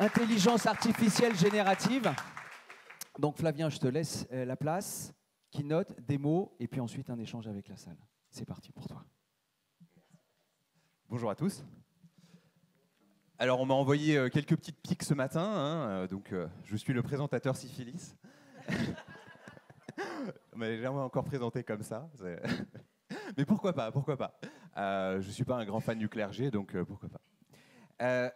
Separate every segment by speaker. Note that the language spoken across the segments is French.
Speaker 1: Intelligence artificielle générative. Donc Flavien, je te laisse la place. Keynote, démo, et puis ensuite un échange avec la salle. C'est parti pour toi.
Speaker 2: Bonjour à tous. Alors on m'a envoyé quelques petites piques ce matin, hein, donc je suis le présentateur syphilis. On m'a jamais encore présenté comme ça. Mais pourquoi pas, pourquoi pas. Je ne suis pas un grand fan du clergé, donc pourquoi pas.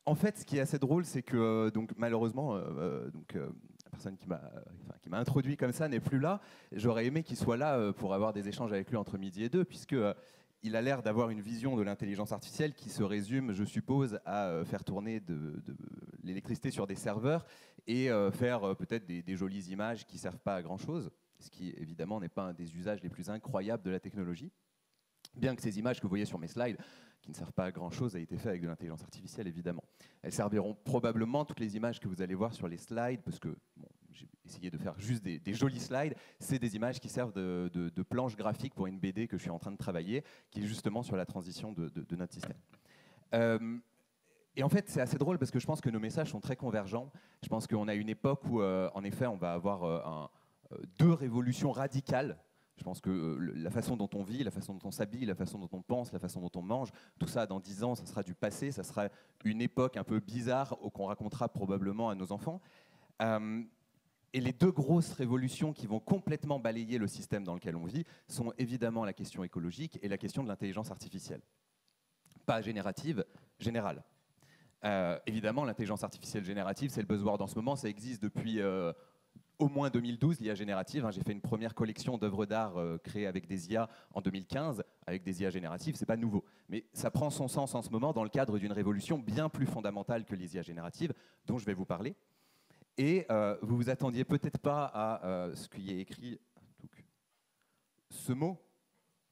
Speaker 2: En fait, ce qui est assez drôle, c'est que donc, malheureusement, la personne qui m'a introduit comme ça n'est plus là. J'aurais aimé qu'il soit là pour avoir des échanges avec lui entre midi et deux, puisque il a l'air d'avoir une vision de l'intelligence artificielle qui se résume, je suppose, à faire tourner de l'électricité sur des serveurs et faire peut-être des jolies images qui ne servent pas à grand-chose, ce qui évidemment n'est pas un des usages les plus incroyables de la technologie. Bien que ces images que vous voyez sur mes slides, qui ne servent pas à grand-chose, aient été faites avec de l'intelligence artificielle, évidemment. Elles serviront probablement, toutes les images que vous allez voir sur les slides, parce que bon, j'ai essayé de faire juste des jolis slides, c'est des images qui servent de planche graphique pour une BD que je suis en train de travailler, qui est justement sur la transition de notre système. Et en fait, c'est assez drôle parce que je pense que nos messages sont très convergents. Je pense qu'on a une époque où, en effet, on va avoir deux révolutions radicales. Je pense que la façon dont on vit, la façon dont on s'habille, la façon dont on pense, la façon dont on mange, tout ça, dans 10 ans, ça sera du passé, ça sera une époque un peu bizarre qu'on racontera probablement à nos enfants. Et les deux grosses révolutions qui vont complètement balayer le système dans lequel on vit sont évidemment la question écologique et la question de l'intelligence artificielle. Pas générative, générale. Évidemment, l'intelligence artificielle générative, c'est le buzzword en ce moment, ça existe depuis au moins 2012, l'IA générative. J'ai fait une première collection d'œuvres d'art créées avec des IA en 2015, avec des IA génératives, c'est pas nouveau. Mais ça prend son sens en ce moment dans le cadre d'une révolution bien plus fondamentale que les IA génératives, dont je vais vous parler. Et vous vous attendiez peut-être pas à ce qu'il y ait écrit donc, ce mot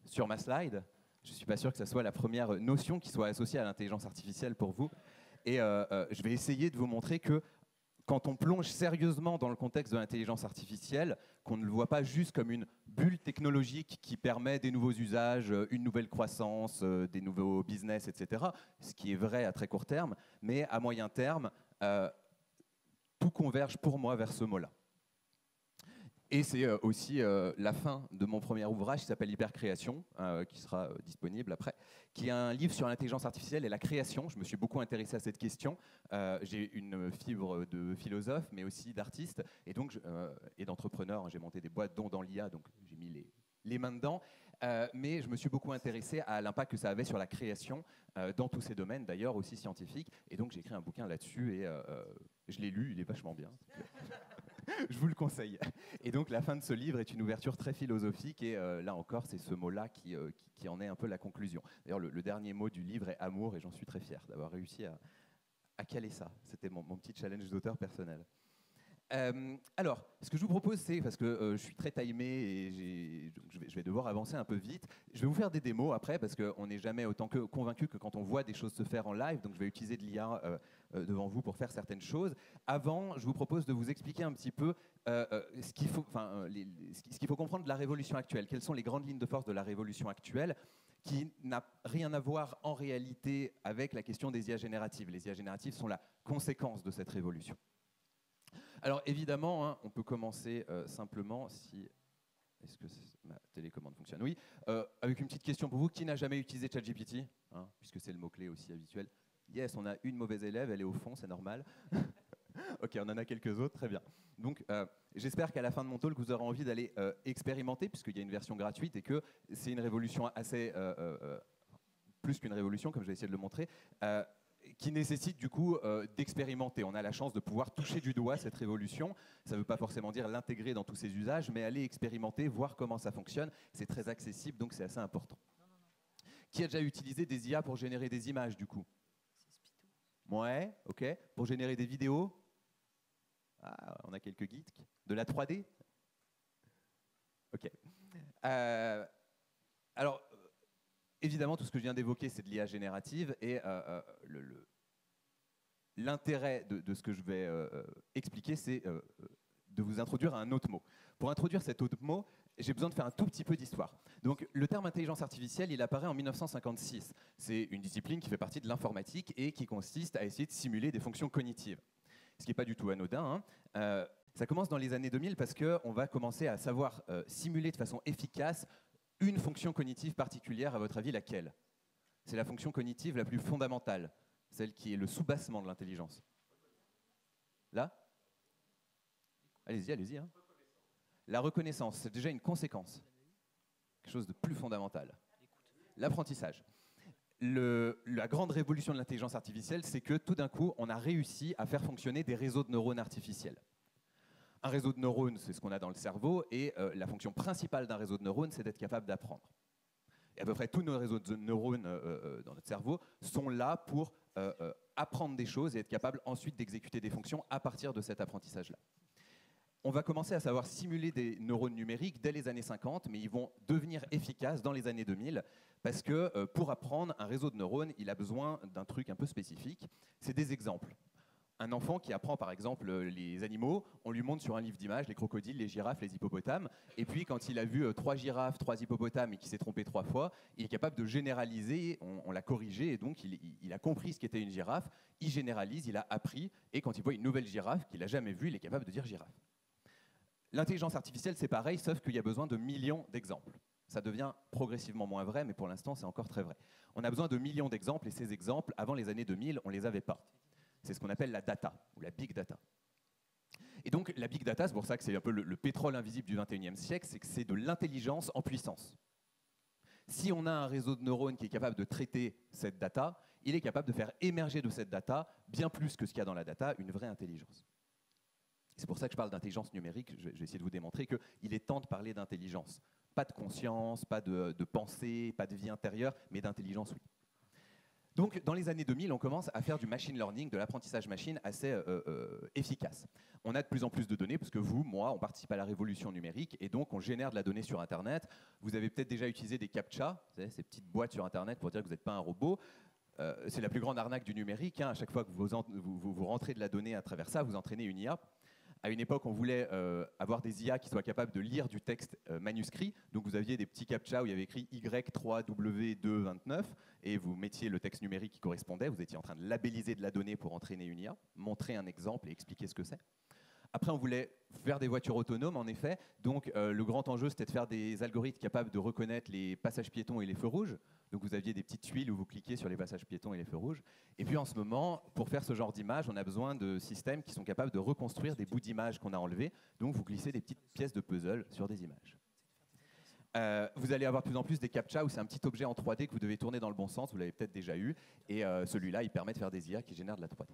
Speaker 2: sur ma slide. Je ne suis pas sûr que ça soit la première notion qui soit associée à l'intelligence artificielle pour vous. Et je vais essayer de vous montrer que quand on plonge sérieusement dans le contexte de l'intelligence artificielle, qu'on ne le voit pas juste comme une bulle technologique qui permet des nouveaux usages, une nouvelle croissance, des nouveaux business, etc., ce qui est vrai à très court terme, mais à moyen terme, tout converge pour moi vers ce mot-là. Et c'est aussi la fin de mon premier ouvrage qui s'appelle Hypercréation, qui sera disponible après, qui est un livre sur l'intelligence artificielle et la création. Je me suis beaucoup intéressé à cette question. J'ai une fibre de philosophe, mais aussi d'artiste, et donc et d'entrepreneur. J'ai monté des boîtes, dont dans l'IA, donc j'ai mis les mains dedans. Mais je me suis beaucoup intéressé à l'impact que ça avait sur la création, dans tous ces domaines, d'ailleurs aussi scientifiques. Et donc j'ai écrit un bouquin là-dessus, et je l'ai lu, il est vachement bien. Je vous le conseille. Et donc la fin de ce livre est une ouverture très philosophique, et là encore, c'est ce mot-là qui en est un peu la conclusion. D'ailleurs, le dernier mot du livre est amour, et j'en suis très fier d'avoir réussi à caler ça. C'était mon petit challenge d'auteur personnel. Alors, ce que je vous propose, c'est, parce que je suis très timé et donc je vais devoir avancer un peu vite, je vais vous faire des démos après, parce qu'on n'est jamais autant convaincu que quand on voit des choses se faire en live, donc je vais utiliser de l'IA devant vous pour faire certaines choses. Avant, je vous propose de vous expliquer un petit peu ce qu'il faut comprendre de la révolution actuelle. Quelles sont les grandes lignes de force de la révolution actuelle, qui n'a rien à voir en réalité avec la question des IA génératives. Les IA génératives sont la conséquence de cette révolution. Alors évidemment, on peut commencer simplement si... Est-ce que ma télécommande fonctionne? Oui. Avec une petite question pour vous. Qui n'a jamais utilisé ChatGPT, puisque c'est le mot-clé aussi habituel? Yes, on a une mauvaise élève, elle est au fond, c'est normal. Ok, on en a quelques autres, très bien. Donc j'espère qu'à la fin de mon talk, vous aurez envie d'aller expérimenter, puisqu'il y a une version gratuite et que c'est une révolution assez... plus qu'une révolution, comme je vais essayer de le montrer, qui nécessite du coup d'expérimenter. On a la chance de pouvoir toucher du doigt cette révolution. Ça ne veut pas forcément dire l'intégrer dans tous ses usages, mais aller expérimenter, voir comment ça fonctionne. C'est très accessible, donc c'est assez important. Qui a déjà utilisé des IA pour générer des images, du coup? Ouais, ok. Pour générer des vidéos? On a quelques geeks. De la 3D? Ok. Alors, évidemment, tout ce que je viens d'évoquer, c'est de l'IA générative, et l'intérêt de ce que je vais expliquer, c'est de vous introduire à un autre mot. Pour introduire cet autre mot, j'ai besoin de faire un tout petit peu d'histoire. Donc, le terme intelligence artificielle, il apparaît en 1956. C'est une discipline qui fait partie de l'informatique et qui consiste à essayer de simuler des fonctions cognitives. Ce qui n'est pas du tout anodin, hein. Ça commence dans les années 2000 parce qu'on va commencer à savoir simuler de façon efficace une fonction cognitive particulière. À votre avis, laquelle? C'est la fonction cognitive la plus fondamentale, celle qui est le soubassement de l'intelligence. Là? Allez-y, allez-y. Hein. La reconnaissance, c'est déjà une conséquence. Quelque chose de plus fondamental. L'apprentissage. La grande révolution de l'intelligence artificielle, c'est que tout d'un coup, on a réussi à faire fonctionner des réseaux de neurones artificiels. Un réseau de neurones, c'est ce qu'on a dans le cerveau, et la fonction principale d'un réseau de neurones, c'est d'être capable d'apprendre. Et à peu près tous nos réseaux de neurones dans notre cerveau sont là pour apprendre des choses et être capable ensuite d'exécuter des fonctions à partir de cet apprentissage-là. On va commencer à savoir simuler des neurones numériques dès les années 50, mais ils vont devenir efficaces dans les années 2000, parce que pour apprendre un réseau de neurones, il a besoin d'un truc un peu spécifique, c'est des exemples. Un enfant qui apprend par exemple les animaux, on lui montre sur un livre d'images les crocodiles, les girafes, les hippopotames, et puis quand il a vu 3 girafes, 3 hippopotames et qu'il s'est trompé 3 fois, il est capable de généraliser, on l'a corrigé, et donc il a compris ce qu'était une girafe, il généralise, il a appris, et quand il voit une nouvelle girafe qu'il n'a jamais vue, il est capable de dire girafe. L'intelligence artificielle, c'est pareil, sauf qu'il y a besoin de millions d'exemples. Ça devient progressivement moins vrai, mais pour l'instant, c'est encore très vrai. On a besoin de millions d'exemples, et ces exemples, avant les années 2000, on ne les avait pas. C'est ce qu'on appelle la data, ou la big data. Et donc, la big data, c'est pour ça que c'est un peu le pétrole invisible du 21e siècle, c'est que c'est de l'intelligence en puissance. Si on a un réseau de neurones qui est capable de traiter cette data, il est capable de faire émerger de cette data, bien plus que ce qu'il y a dans la data, une vraie intelligence. C'est pour ça que je parle d'intelligence numérique. Je vais essayer de vous démontrer qu'il est temps de parler d'intelligence. Pas de conscience, pas de pensée, pas de vie intérieure, mais d'intelligence, oui. Donc, dans les années 2000, on commence à faire du machine learning, de l'apprentissage machine assez efficace. On a de plus en plus de données, parce que vous, moi, on participe à la révolution numérique, et donc on génère de la donnée sur Internet. Vous avez peut-être déjà utilisé des CAPTCHA, vous savez, ces petites boîtes sur Internet pour dire que vous n'êtes pas un robot. C'est la plus grande arnaque du numérique, hein. À chaque fois que vous rentrez de la donnée à travers ça, vous entraînez une IA. À une époque, on voulait avoir des IA qui soient capables de lire du texte manuscrit. Donc vous aviez des petits captcha où il y avait écrit Y3W229 et vous mettiez le texte numérique qui correspondait. Vous étiez en train de labelliser de la donnée pour entraîner une IA, montrer un exemple et expliquer ce que c'est. Après, on voulait faire des voitures autonomes, en effet. Donc le grand enjeu, c'était de faire des algorithmes capables de reconnaître les passages piétons et les feux rouges. Donc vous aviez des petites tuiles où vous cliquiez sur les passages piétons et les feux rouges. Et puis en ce moment, pour faire ce genre d'image, on a besoin de systèmes qui sont capables de reconstruire des bouts d'images qu'on a enlevés. Donc vous glissez des petites pièces de puzzle sur des images. Vous allez avoir de plus en plus des CAPTCHA où c'est un petit objet en 3D que vous devez tourner dans le bon sens. Vous l'avez peut-être déjà eu. Et celui-là, il permet de faire des IA qui génèrent de la 3D.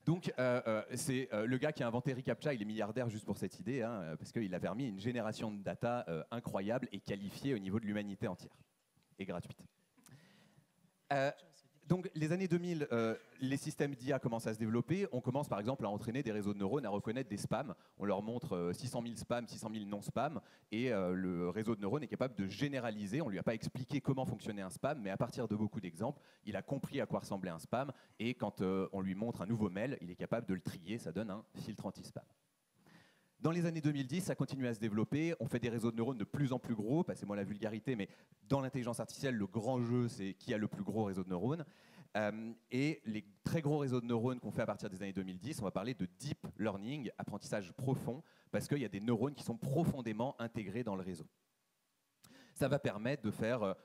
Speaker 2: Donc, c'est le gars qui a inventé reCAPTCHA, il est milliardaire juste pour cette idée, hein, parce qu'il a permis une génération de data incroyable et qualifiée au niveau de l'humanité entière, et gratuite. Donc, les années 2000, les systèmes d'IA commencent à se développer. On commence par exemple à entraîner des réseaux de neurones à reconnaître des spams. On leur montre 600 000 spams, 600 000 non-spams, et le réseau de neurones est capable de généraliser. On ne lui a pas expliqué comment fonctionnait un spam, mais à partir de beaucoup d'exemples, il a compris à quoi ressemblait un spam, et quand on lui montre un nouveau mail, il est capable de le trier, ça donne un filtre anti-spam. Dans les années 2010, ça continue à se développer. On fait des réseaux de neurones de plus en plus gros. Passez-moi la vulgarité, mais dans l'intelligence artificielle, le grand jeu, c'est qui a le plus gros réseau de neurones. Et les très gros réseaux de neurones qu'on fait à partir des années 2010, on va parler de deep learning, apprentissage profond, parce qu'il y a des neurones qui sont profondément intégrés dans le réseau. Ça va permettre de faire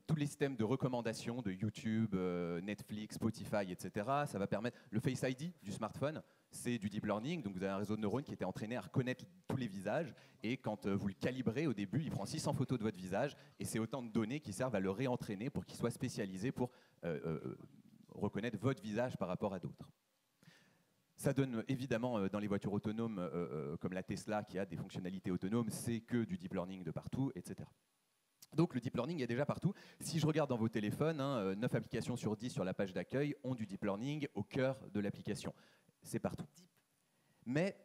Speaker 2: tous les systèmes de recommandation de YouTube, Netflix, Spotify, etc. Ça va permettre le Face ID du smartphone, c'est du deep learning. Donc vous avez un réseau de neurones qui était entraîné à reconnaître tous les visages. Et quand vous le calibrez au début, il prend 600 photos de votre visage. Et c'est autant de données qui servent à le réentraîner pour qu'il soit spécialisé pour reconnaître votre visage par rapport à d'autres. Ça donne évidemment dans les voitures autonomes comme la Tesla qui a des fonctionnalités autonomes, c'est que du deep learning de partout, etc. Donc le deep learning est déjà partout. Si je regarde dans vos téléphones, 9 applications sur 10 sur la page d'accueil ont du deep learning au cœur de l'application. C'est partout. Mais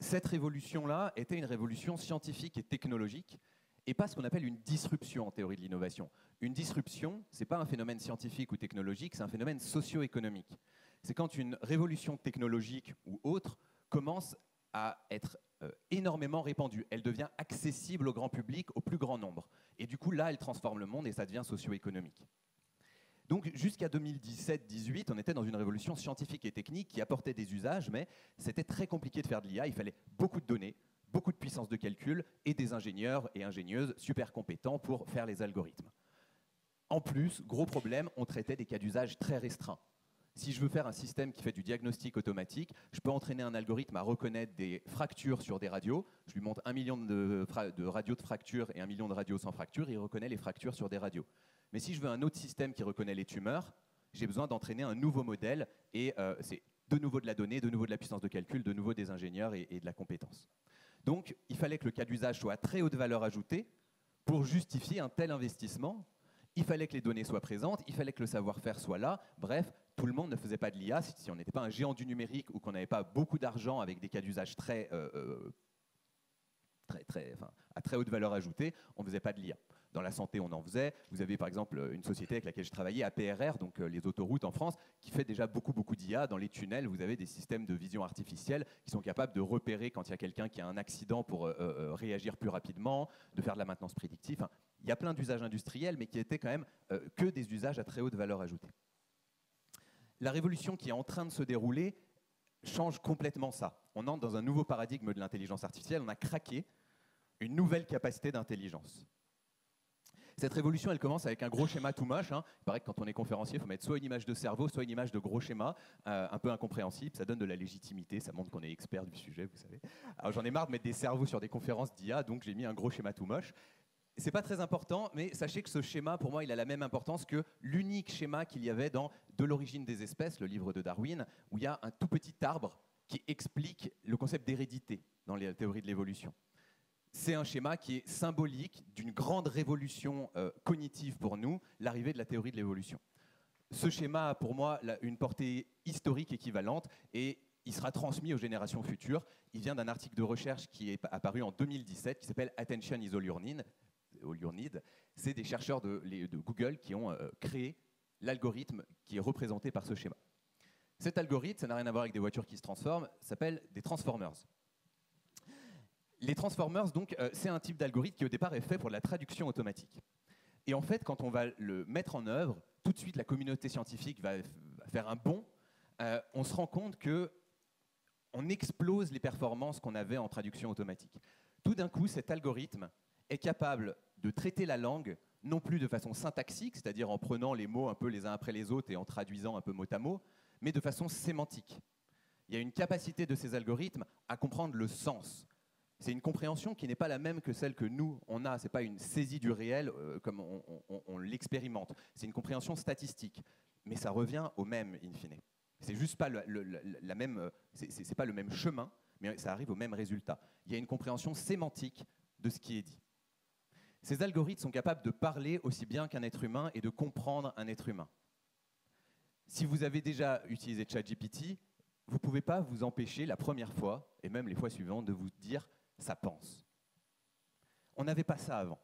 Speaker 2: cette révolution-là était une révolution scientifique et technologique et pas ce qu'on appelle une disruption en théorie de l'innovation. Une disruption, ce n'est pas un phénomène scientifique ou technologique, c'est un phénomène socio-économique. C'est quand une révolution technologique ou autre commence à être énormément répandue. Elle devient accessible au grand public, au plus grand nombre. Et du coup, là, elle transforme le monde et ça devient socio-économique. Donc jusqu'à 2017-18, on était dans une révolution scientifique et technique qui apportait des usages, mais c'était très compliqué de faire de l'IA. Il fallait beaucoup de données, beaucoup de puissance de calcul et des ingénieurs et ingénieuses super compétents pour faire les algorithmes. En plus, gros problème, on traitait des cas d'usage très restreints. Si je veux faire un système qui fait du diagnostic automatique, je peux entraîner un algorithme à reconnaître des fractures sur des radios. Je lui montre 1 million de radios de fractures et 1 million de radios sans fracture, il reconnaît les fractures sur des radios. Mais si je veux un autre système qui reconnaît les tumeurs, j'ai besoin d'entraîner un nouveau modèle et c'est de nouveau de la donnée, de nouveau de la puissance de calcul, de nouveau des ingénieurs et de la compétence. Donc il fallait que le cas d'usage soit à très haute valeur ajoutée pour justifier un tel investissement. Il fallait que les données soient présentes, il fallait que le savoir-faire soit là. Bref, tout le monde ne faisait pas de l'IA. Si on n'était pas un géant du numérique ou qu'on n'avait pas beaucoup d'argent avec des cas d'usage à très haute valeur ajoutée, on ne faisait pas de l'IA. Dans la santé, on en faisait. Vous avez par exemple une société avec laquelle je travaillais, APRR, donc les autoroutes en France, qui fait déjà beaucoup d'IA. Dans les tunnels, vous avez des systèmes de vision artificielle qui sont capables de repérer quand il y a quelqu'un qui a un accident pour réagir plus rapidement, de faire de la maintenance prédictive. Enfin, il y a plein d'usages industriels, mais qui étaient quand même que des usages à très haute valeur ajoutée. La révolution qui est en train de se dérouler change complètement ça. On entre dans un nouveau paradigme de l'intelligence artificielle. On a craqué une nouvelle capacité d'intelligence. Cette révolution, elle commence avec un gros schéma tout moche. Il paraît que quand on est conférencier, il faut mettre soit une image de cerveau, soit une image de gros schéma, un peu incompréhensible. Ça donne de la légitimité, ça montre qu'on est expert du sujet, vous savez. Alors j'en ai marre de mettre des cerveaux sur des conférences d'IA, donc j'ai mis un gros schéma tout moche. C'est pas très important, mais sachez que ce schéma, pour moi, il a la même importance que l'unique schéma qu'il y avait dans De l'origine des espèces, le livre de Darwin, où il y a un tout petit arbre qui explique le concept d'hérédité dans les théories de l'évolution. C'est un schéma qui est symbolique d'une grande révolution cognitive pour nous, l'arrivée de la théorie de l'évolution. Ce schéma a pour moi une portée historique équivalente et il sera transmis aux générations futures. Il vient d'un article de recherche qui est apparu en 2017 qui s'appelle Attention is all you need. C'est des chercheurs de Google qui ont créé l'algorithme qui est représenté par ce schéma. Cet algorithme, ça n'a rien à voir avec des voitures qui se transforment, s'appelle des transformers. Les transformers, donc, c'est un type d'algorithme qui au départ est fait pour la traduction automatique. Et en fait, quand on va le mettre en œuvre, tout de suite la communauté scientifique va faire un bond. On se rend compte qu'on explose les performances qu'on avait en traduction automatique. Tout d'un coup, cet algorithme est capable de traiter la langue, non plus de façon syntaxique, c'est-à-dire en prenant les mots un peu les uns après les autres et en traduisant un peu mot à mot, mais de façon sémantique. Il y a une capacité de ces algorithmes à comprendre le sens. C'est une compréhension qui n'est pas la même que celle que nous, on a. Ce n'est pas une saisie du réel comme on l'expérimente. C'est une compréhension statistique. Mais ça revient au même, in fine. C'est juste pas c'est pas le même chemin, mais ça arrive au même résultat. Il y a une compréhension sémantique de ce qui est dit. Ces algorithmes sont capables de parler aussi bien qu'un être humain et de comprendre un être humain. Si vous avez déjà utilisé ChatGPT, vous ne pouvez pas vous empêcher la première fois, et même les fois suivantes, de vous dire « ça pense ». On n'avait pas ça avant.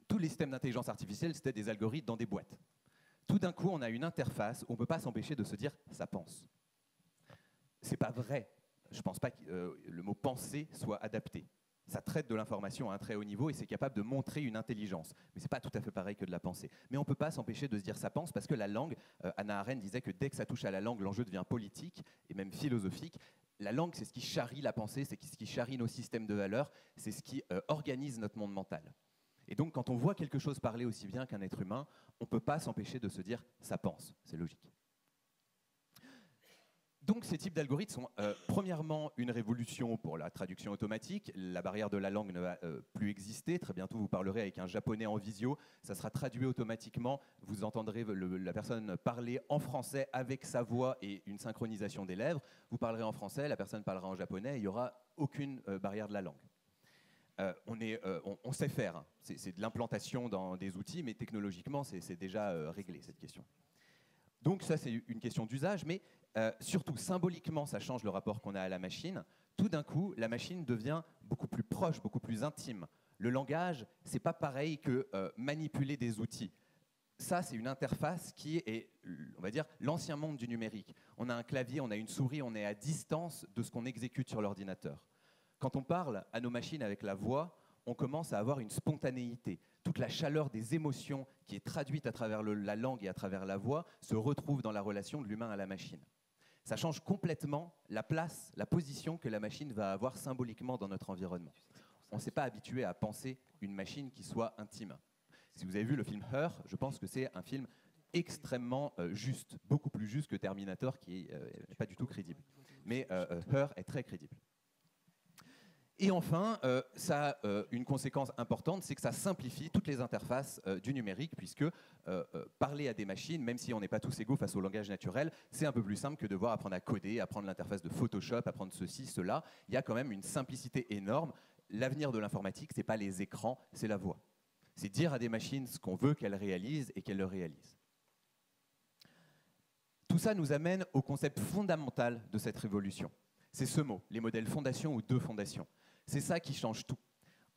Speaker 2: Tous les systèmes d'intelligence artificielle, c'était des algorithmes dans des boîtes. Tout d'un coup, on a une interface où on ne peut pas s'empêcher de se dire « ça pense ». Ce n'est pas vrai. Je ne pense pas que le mot « penser » soit adapté. Ça traite de l'information à un très haut niveau et c'est capable de montrer une intelligence. Mais ce n'est pas tout à fait pareil que de la pensée. Mais on ne peut pas s'empêcher de se dire ça pense parce que la langue, Hannah Arendt disait que dès que ça touche à la langue, l'enjeu devient politique et même philosophique. La langue, c'est ce qui charrie la pensée, c'est ce qui charrie nos systèmes de valeurs, c'est ce qui organise notre monde mental. Et donc quand on voit quelque chose parler aussi bien qu'un être humain, on ne peut pas s'empêcher de se dire ça pense, c'est logique. Donc ces types d'algorithmes sont premièrement une révolution pour la traduction automatique. La barrière de la langue ne va plus exister. Très bientôt, vous parlerez avec un japonais en visio. Ça sera traduit automatiquement. Vous entendrez la personne parler en français avec sa voix et une synchronisation des lèvres. Vous parlerez en français, la personne parlera en japonais. Et il n'y aura aucune barrière de la langue. On sait faire. C'est de l'implantation dans des outils, mais technologiquement, c'est déjà réglé, cette question. Donc ça, c'est une question d'usage, mais surtout symboliquement, ça change le rapport qu'on a à la machine. Tout d'un coup, la machine devient beaucoup plus proche, beaucoup plus intime. Le langage, c'est pas pareil que manipuler des outils. Ça, c'est une interface qui est, on va dire, l'ancien monde du numérique. On a un clavier, on a une souris, on est à distance de ce qu'on exécute sur l'ordinateur. Quand on parle à nos machines avec la voix, on commence à avoir une spontanéité. Toute la chaleur des émotions qui est traduite à travers la langue et à travers la voix se retrouve dans la relation de l'humain à la machine. Ça change complètement la place, la position que la machine va avoir symboliquement dans notre environnement. On ne s'est pas habitué à penser une machine qui soit intime. Si vous avez vu le film Her, je pense que c'est un film extrêmement juste, beaucoup plus juste que Terminator, qui n'est pas du tout crédible. Mais Her est très crédible. Et enfin, ça a une conséquence importante, c'est que ça simplifie toutes les interfaces du numérique, puisque parler à des machines, même si on n'est pas tous égaux face au langage naturel, c'est un peu plus simple que devoir apprendre à coder, apprendre l'interface de Photoshop, apprendre ceci, cela. Il y a quand même une simplicité énorme. L'avenir de l'informatique, ce n'est pas les écrans, c'est la voix. C'est dire à des machines ce qu'on veut qu'elles réalisent et qu'elles le réalisent. Tout ça nous amène au concept fondamental de cette révolution. C'est ce mot, les modèles fondation ou de fondation. C'est ça qui change tout.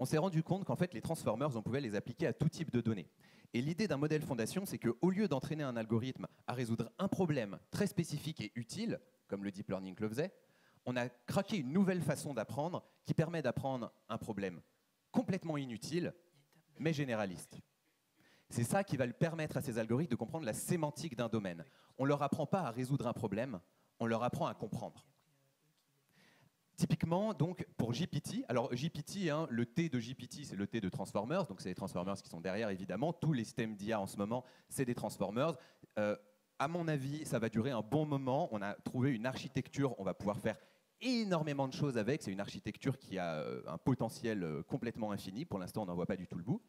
Speaker 2: On s'est rendu compte qu'en fait, les transformers, on pouvait les appliquer à tout type de données. Et l'idée d'un modèle fondation, c'est qu'au lieu d'entraîner un algorithme à résoudre un problème très spécifique et utile, comme le deep learning le faisait, on a craqué une nouvelle façon d'apprendre qui permet d'apprendre un problème complètement inutile, mais généraliste. C'est ça qui va lui permettre à ces algorithmes de comprendre la sémantique d'un domaine. On ne leur apprend pas à résoudre un problème, on leur apprend à comprendre. Typiquement, donc, pour GPT, alors GPT, hein, le T de GPT, c'est le T de Transformers, donc c'est les Transformers qui sont derrière, évidemment. Tous les systèmes d'IA en ce moment, c'est des Transformers. À mon avis, ça va durer un bon moment. On a trouvé une architecture, on va pouvoir faire énormément de choses avec. C'est une architecture qui a un potentiel complètement infini. Pour l'instant, on n'en voit pas du tout le bout.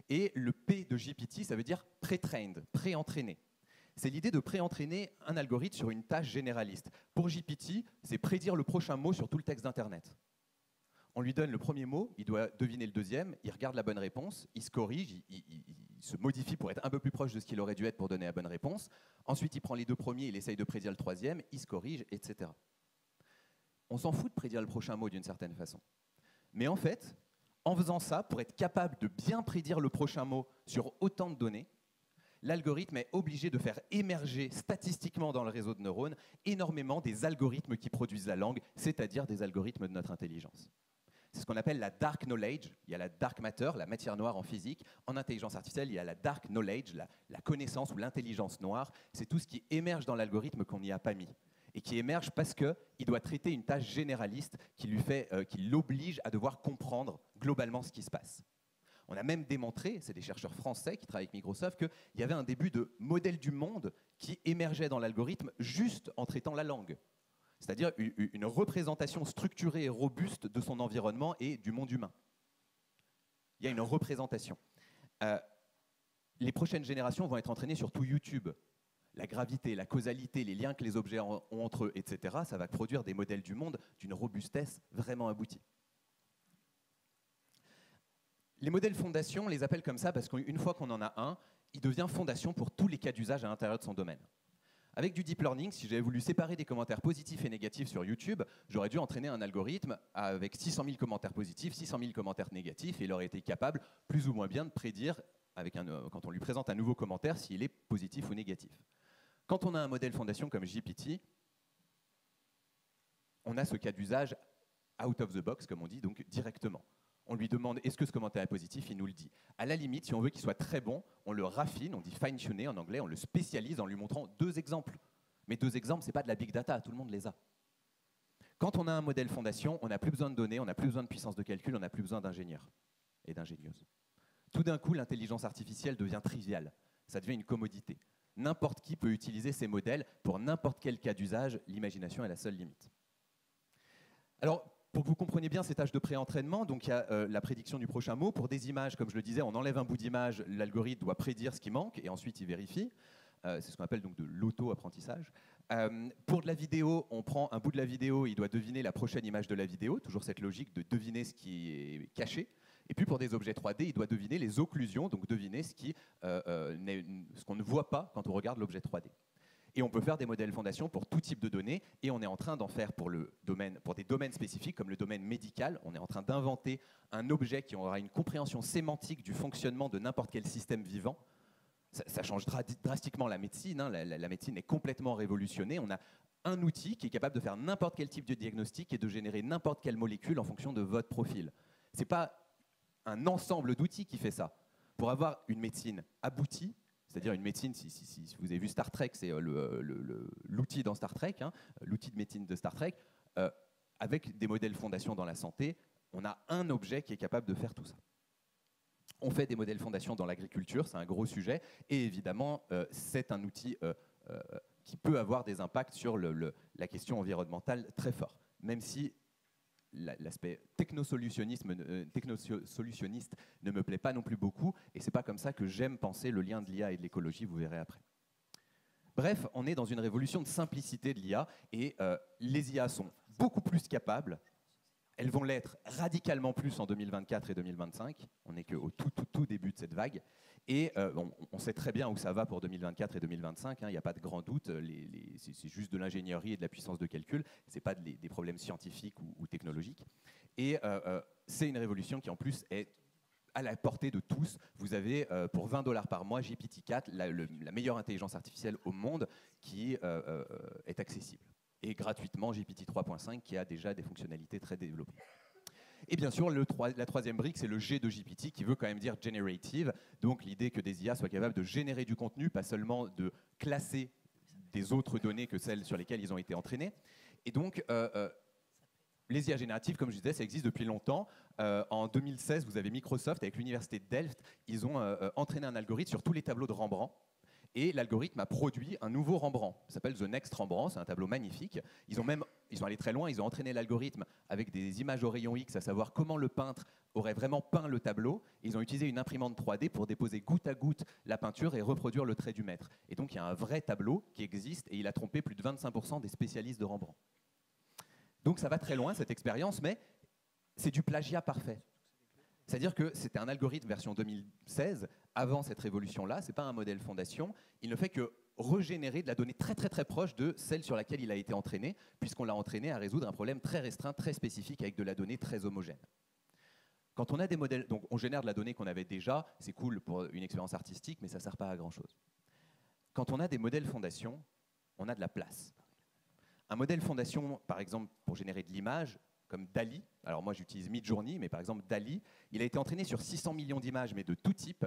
Speaker 2: Et le P de GPT, ça veut dire pré-trained, pré-entraîné. C'est l'idée de pré-entraîner un algorithme sur une tâche généraliste. Pour GPT, c'est prédire le prochain mot sur tout le texte d'Internet. On lui donne le premier mot, il doit deviner le deuxième, il regarde la bonne réponse, il se corrige, il se modifie pour être un peu plus proche de ce qu'il aurait dû être pour donner la bonne réponse. Ensuite, il prend les deux premiers, il essaye de prédire le troisième, il se corrige, etc. On s'en fout de prédire le prochain mot d'une certaine façon. Mais en fait, en faisant ça, pour être capable de bien prédire le prochain mot sur autant de données, l'algorithme est obligé de faire émerger statistiquement dans le réseau de neurones énormément des algorithmes qui produisent la langue, c'est-à-dire des algorithmes de notre intelligence. C'est ce qu'on appelle la dark knowledge. Il y a la dark matter, la matière noire en physique. En intelligence artificielle, il y a la dark knowledge, la connaissance ou l'intelligence noire. C'est tout ce qui émerge dans l'algorithme qu'on n'y a pas mis. Et qui émerge parce qu'il doit traiter une tâche généraliste qui l'oblige à devoir comprendre globalement ce qui se passe. On a même démontré, c'est des chercheurs français qui travaillent avec Microsoft, qu'il y avait un début de modèle du monde qui émergeait dans l'algorithme juste en traitant la langue. C'est-à-dire une représentation structurée et robuste de son environnement et du monde humain. Il y a une représentation. Les prochaines générations vont être entraînées sur tout YouTube. La gravité, la causalité, les liens que les objets ont entre eux, etc., ça va produire des modèles du monde d'une robustesse vraiment aboutie. Les modèles fondation, on les appelle comme ça parce qu'une fois qu'on en a un, il devient fondation pour tous les cas d'usage à l'intérieur de son domaine. Avec du deep learning, si j'avais voulu séparer des commentaires positifs et négatifs sur YouTube, j'aurais dû entraîner un algorithme avec 600 000 commentaires positifs, 600 000 commentaires négatifs, et il aurait été capable, plus ou moins bien, de prédire, quand on lui présente un nouveau commentaire, s'il est positif ou négatif. Quand on a un modèle fondation comme GPT, on a ce cas d'usage out of the box, comme on dit, donc directement. On lui demande est-ce que ce commentaire est positif, il nous le dit. À la limite, si on veut qu'il soit très bon, on le raffine, on dit fine-tuner en anglais, on le spécialise en lui montrant 2 exemples. Mais 2 exemples, ce n'est pas de la big data, tout le monde les a. Quand on a un modèle fondation, on n'a plus besoin de données, on n'a plus besoin de puissance de calcul, on n'a plus besoin d'ingénieurs et d'ingénieuses. Tout d'un coup, l'intelligence artificielle devient triviale, ça devient une commodité. N'importe qui peut utiliser ces modèles pour n'importe quel cas d'usage, l'imagination est la seule limite. Alors, pour que vous compreniez bien ces tâches de pré-entraînement, donc il y a la prédiction du prochain mot. Pour des images, comme je le disais, on enlève un bout d'image, l'algorithme doit prédire ce qui manque et ensuite il vérifie. C'est ce qu'on appelle donc de l'auto-apprentissage. Pour de la vidéo, on prend un bout de la vidéo, il doit deviner la prochaine image de la vidéo, toujours cette logique de deviner ce qui est caché. Et puis pour des objets 3D, il doit deviner les occlusions, donc deviner ce qu'on ne voit pas quand on regarde l'objet 3D. Et on peut faire des modèles fondation pour tout type de données, et on est en train d'en faire pour des domaines spécifiques, comme le domaine médical. On est en train d'inventer un objet qui aura une compréhension sémantique du fonctionnement de n'importe quel système vivant. Ça change drastiquement la médecine, hein. La médecine est complètement révolutionnée. On a un outil qui est capable de faire n'importe quel type de diagnostic et de générer n'importe quelle molécule en fonction de votre profil. Ce n'est pas un ensemble d'outils qui fait ça. Pour avoir une médecine aboutie, c'est-à-dire une médecine, si vous avez vu Star Trek, c'est l'outil dans Star Trek, hein, l'outil de médecine de Star Trek, avec des modèles fondations dans la santé, on a un objet qui est capable de faire tout ça. On fait des modèles fondations dans l'agriculture, c'est un gros sujet, et évidemment, c'est un outil qui peut avoir des impacts sur la question environnementale très fort, même si l'aspect technosolutionniste ne me plaît pas non plus beaucoup, et c'est pas comme ça que j'aime penser le lien de l'IA et de l'écologie, vous verrez après. Bref, on est dans une révolution de simplicité de l'IA, et les IA sont beaucoup plus capables. Elles vont l'être radicalement plus en 2024 et 2025. On n'est qu'au tout début de cette vague. Et on sait très bien où ça va pour 2024 et 2025. Il n'y a pas de grand doute. C'est juste de l'ingénierie et de la puissance de calcul. Ce n'est pas des problèmes scientifiques ou technologiques. Et c'est une révolution qui, en plus, est à la portée de tous. Vous avez, pour 20 $ par mois, GPT-4, la meilleure intelligence artificielle au monde qui est accessible. Et gratuitement GPT 3.5 qui a déjà des fonctionnalités très développées. Et bien sûr, la troisième brique, c'est le G de GPT qui veut quand même dire generative, donc l'idée que des IA soient capables de générer du contenu, pas seulement de classer des autres données que celles sur lesquelles ils ont été entraînés. Et donc, les IA génératives, comme je disais, ça existe depuis longtemps. En 2016, vous avez Microsoft avec l'université de Delft, ils ont entraîné un algorithme sur tous les tableaux de Rembrandt. Et l'algorithme a produit un nouveau Rembrandt. Ça s'appelle The Next Rembrandt, c'est un tableau magnifique. Ils sont allés très loin, ils ont entraîné l'algorithme avec des images au rayon X, à savoir comment le peintre aurait vraiment peint le tableau. Et ils ont utilisé une imprimante 3D pour déposer goutte à goutte la peinture et reproduire le trait du maître. Et donc il y a un vrai tableau qui existe et il a trompé plus de 25% des spécialistes de Rembrandt. Donc ça va très loin cette expérience, mais c'est du plagiat parfait. C'est-à-dire que c'était un algorithme version 2016, avant cette révolution-là, ce n'est pas un modèle fondation, il ne fait que régénérer de la donnée très très très proche de celle sur laquelle il a été entraîné, puisqu'on l'a entraîné à résoudre un problème très restreint, très spécifique, avec de la donnée très homogène. Quand on a des modèles, donc on génère de la donnée qu'on avait déjà, c'est cool pour une expérience artistique, mais ça ne sert pas à grand-chose. Quand on a des modèles fondation, on a de la place. Un modèle fondation, par exemple, pour générer de l'image, comme DALL-E, alors moi j'utilise Midjourney, mais par exemple DALL-E, il a été entraîné sur 600 millions d'images, mais de tout type.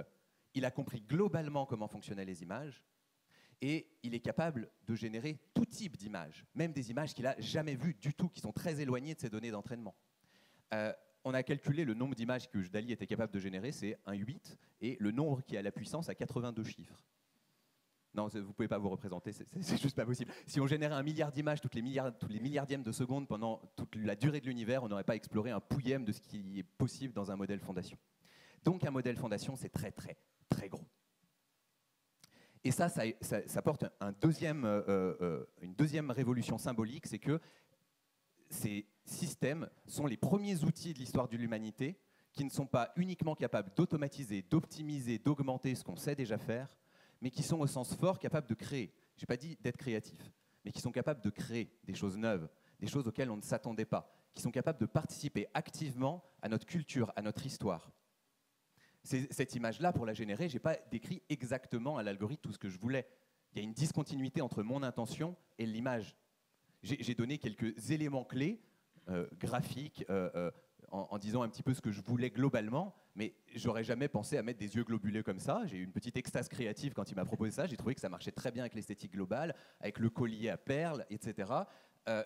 Speaker 2: Il a compris globalement comment fonctionnaient les images, et il est capable de générer tout type d'images, même des images qu'il n'a jamais vues du tout, qui sont très éloignées de ses données d'entraînement. On a calculé le nombre d'images que DALL-E était capable de générer, c'est un 8, et le nombre qui a la puissance à 82 chiffres. Non, vous ne pouvez pas vous représenter, c'est juste pas possible. Si on générait 1 milliard d'images tous les milliardièmes de secondes pendant toute la durée de l'univers, on n'aurait pas exploré un pouillème de ce qui est possible dans un modèle fondation. Donc un modèle fondation, c'est très très très gros. Et ça porte une deuxième révolution symbolique, c'est que ces systèmes sont les premiers outils de l'histoire de l'humanité qui ne sont pas uniquement capables d'automatiser, d'optimiser, d'augmenter ce qu'on sait déjà faire, mais qui sont au sens fort capables de créer. Je n'ai pas dit d'être créatifs, mais qui sont capables de créer des choses neuves, des choses auxquelles on ne s'attendait pas, qui sont capables de participer activement à notre culture, à notre histoire. Cette image-là, pour la générer, je n'ai pas décrit exactement à l'algorithme tout ce que je voulais. Il y a une discontinuité entre mon intention et l'image. J'ai donné quelques éléments clés, graphiques, en disant un petit peu ce que je voulais globalement, mais j'aurais jamais pensé à mettre des yeux globuleux comme ça. J'ai eu une petite extase créative quand il m'a proposé ça. J'ai trouvé que ça marchait très bien avec l'esthétique globale, avec le collier à perles, etc.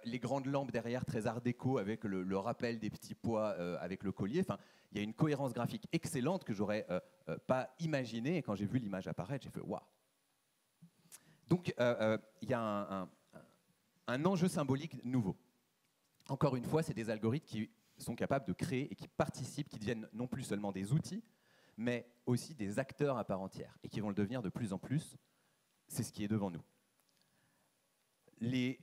Speaker 2: Les grandes lampes derrière, très art déco, avec le rappel des petits pois avec le collier. Enfin, il y a une cohérence graphique excellente que j'aurais pas imaginée. Et quand j'ai vu l'image apparaître, j'ai fait waouh. Donc, il y a un enjeu symbolique nouveau. Encore une fois, c'est des algorithmes qui sont capables de créer et qui participent, qui deviennent non plus seulement des outils, mais aussi des acteurs à part entière, et qui vont le devenir de plus en plus. C'est ce qui est devant nous. Les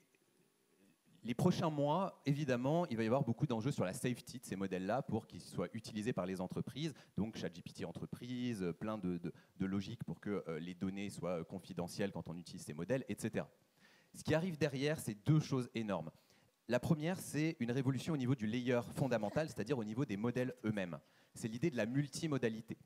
Speaker 2: prochains mois, évidemment, il va y avoir beaucoup d'enjeux sur la safety de ces modèles-là pour qu'ils soient utilisés par les entreprises, donc ChatGPT entreprise, plein de logiques pour que les données soient confidentielles quand on utilise ces modèles, etc. Ce qui arrive derrière, c'est deux choses énormes. La première, c'est une révolution au niveau du layer fondamental, c'est-à-dire au niveau des modèles eux-mêmes. C'est l'idée de la multimodalité.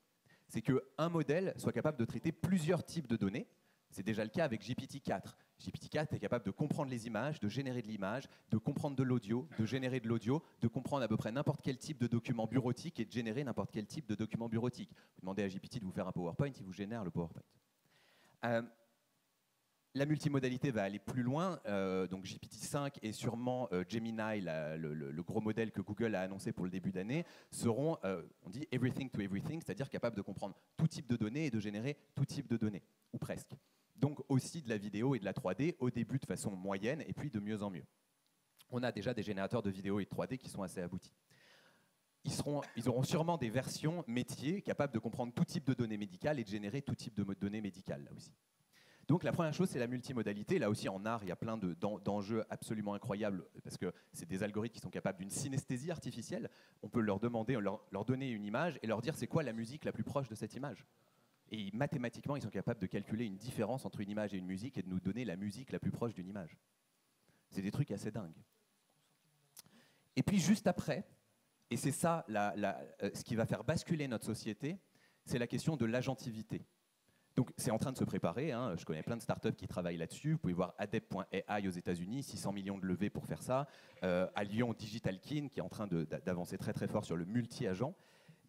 Speaker 2: C'est qu'un modèle soit capable de traiter plusieurs types de données. C'est déjà le cas avec GPT-4. GPT-4 est capable de comprendre les images, de générer de l'image, de comprendre de l'audio, de générer de l'audio, de comprendre à peu près n'importe quel type de document bureautique et de générer n'importe quel type de document bureautique. Vous demandez à GPT de vous faire un PowerPoint, il vous génère le PowerPoint. La multimodalité va aller plus loin. Donc GPT-5 et sûrement Gemini, le gros modèle que Google a annoncé pour le début d'année, seront, on dit everything to everything, c'est-à-dire capables de comprendre tout type de données et de générer tout type de données, ou presque. Donc aussi de la vidéo et de la 3D, au début de façon moyenne, et puis de mieux en mieux. On a déjà des générateurs de vidéo et de 3D qui sont assez aboutis. Ils auront sûrement des versions métiers capables de comprendre tout type de données médicales et de générer tout type de données médicales, là aussi. Donc la première chose, c'est la multimodalité. Là aussi, en art, il y a plein d'enjeux absolument incroyables, parce que c'est des algorithmes qui sont capables d'une synesthésie artificielle. On peut leur demander, leur donner une image et leur dire c'est quoi la musique la plus proche de cette image. Et mathématiquement, ils sont capables de calculer une différence entre une image et une musique et de nous donner la musique la plus proche d'une image. C'est des trucs assez dingues. Et puis juste après, et c'est ça ce qui va faire basculer notre société, c'est la question de l'agentivité. Donc c'est en train de se préparer, hein. Je connais plein de startups qui travaillent là-dessus. Vous pouvez voir Adept.ai aux États-Unis, 600 millions de levées pour faire ça. À Lyon, DigitalKin qui est en train d'avancer très très fort sur le multi-agent.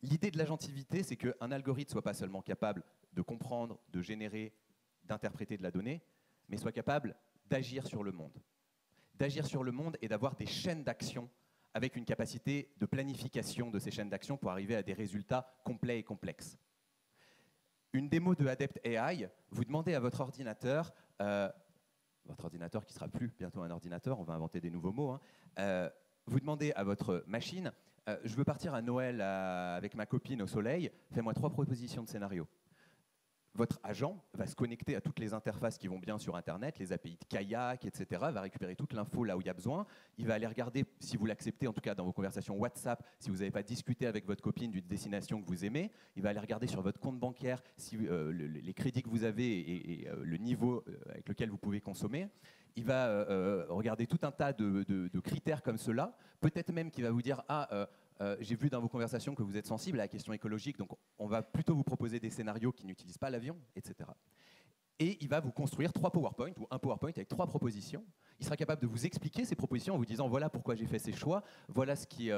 Speaker 2: L'idée de l'agentivité, c'est qu'un algorithme soit pas seulement capable de comprendre, de générer, d'interpréter de la donnée, mais soit capable d'agir sur le monde. D'agir sur le monde et d'avoir des chaînes d'action avec une capacité de planification de ces chaînes d'action pour arriver à des résultats complets et complexes. Une démo de Adept AI, vous demandez à votre ordinateur qui sera plus bientôt un ordinateur, on va inventer des nouveaux mots, hein, vous demandez à votre machine, je veux partir à Noël avec ma copine au soleil, fais-moi 3 propositions de scénario. Votre agent va se connecter à toutes les interfaces qui vont bien sur Internet, les API de Kayak, etc., va récupérer toute l'info là où il y a besoin. Il va aller regarder, si vous l'acceptez, en tout cas dans vos conversations WhatsApp, si vous n'avez pas discuté avec votre copine d'une destination que vous aimez. Il va aller regarder sur votre compte bancaire si, les crédits que vous avez et le niveau avec lequel vous pouvez consommer. Il va regarder tout un tas de critères comme cela. Peut-être même qu'il va vous dire « Ah, j'ai vu dans vos conversations que vous êtes sensible à la question écologique, donc on va plutôt vous proposer des scénarios qui n'utilisent pas l'avion, etc. » Et il va vous construire 3 PowerPoint ou un PowerPoint avec 3 propositions. Il sera capable de vous expliquer ces propositions en vous disant « Voilà pourquoi j'ai fait ces choix, voilà ce qui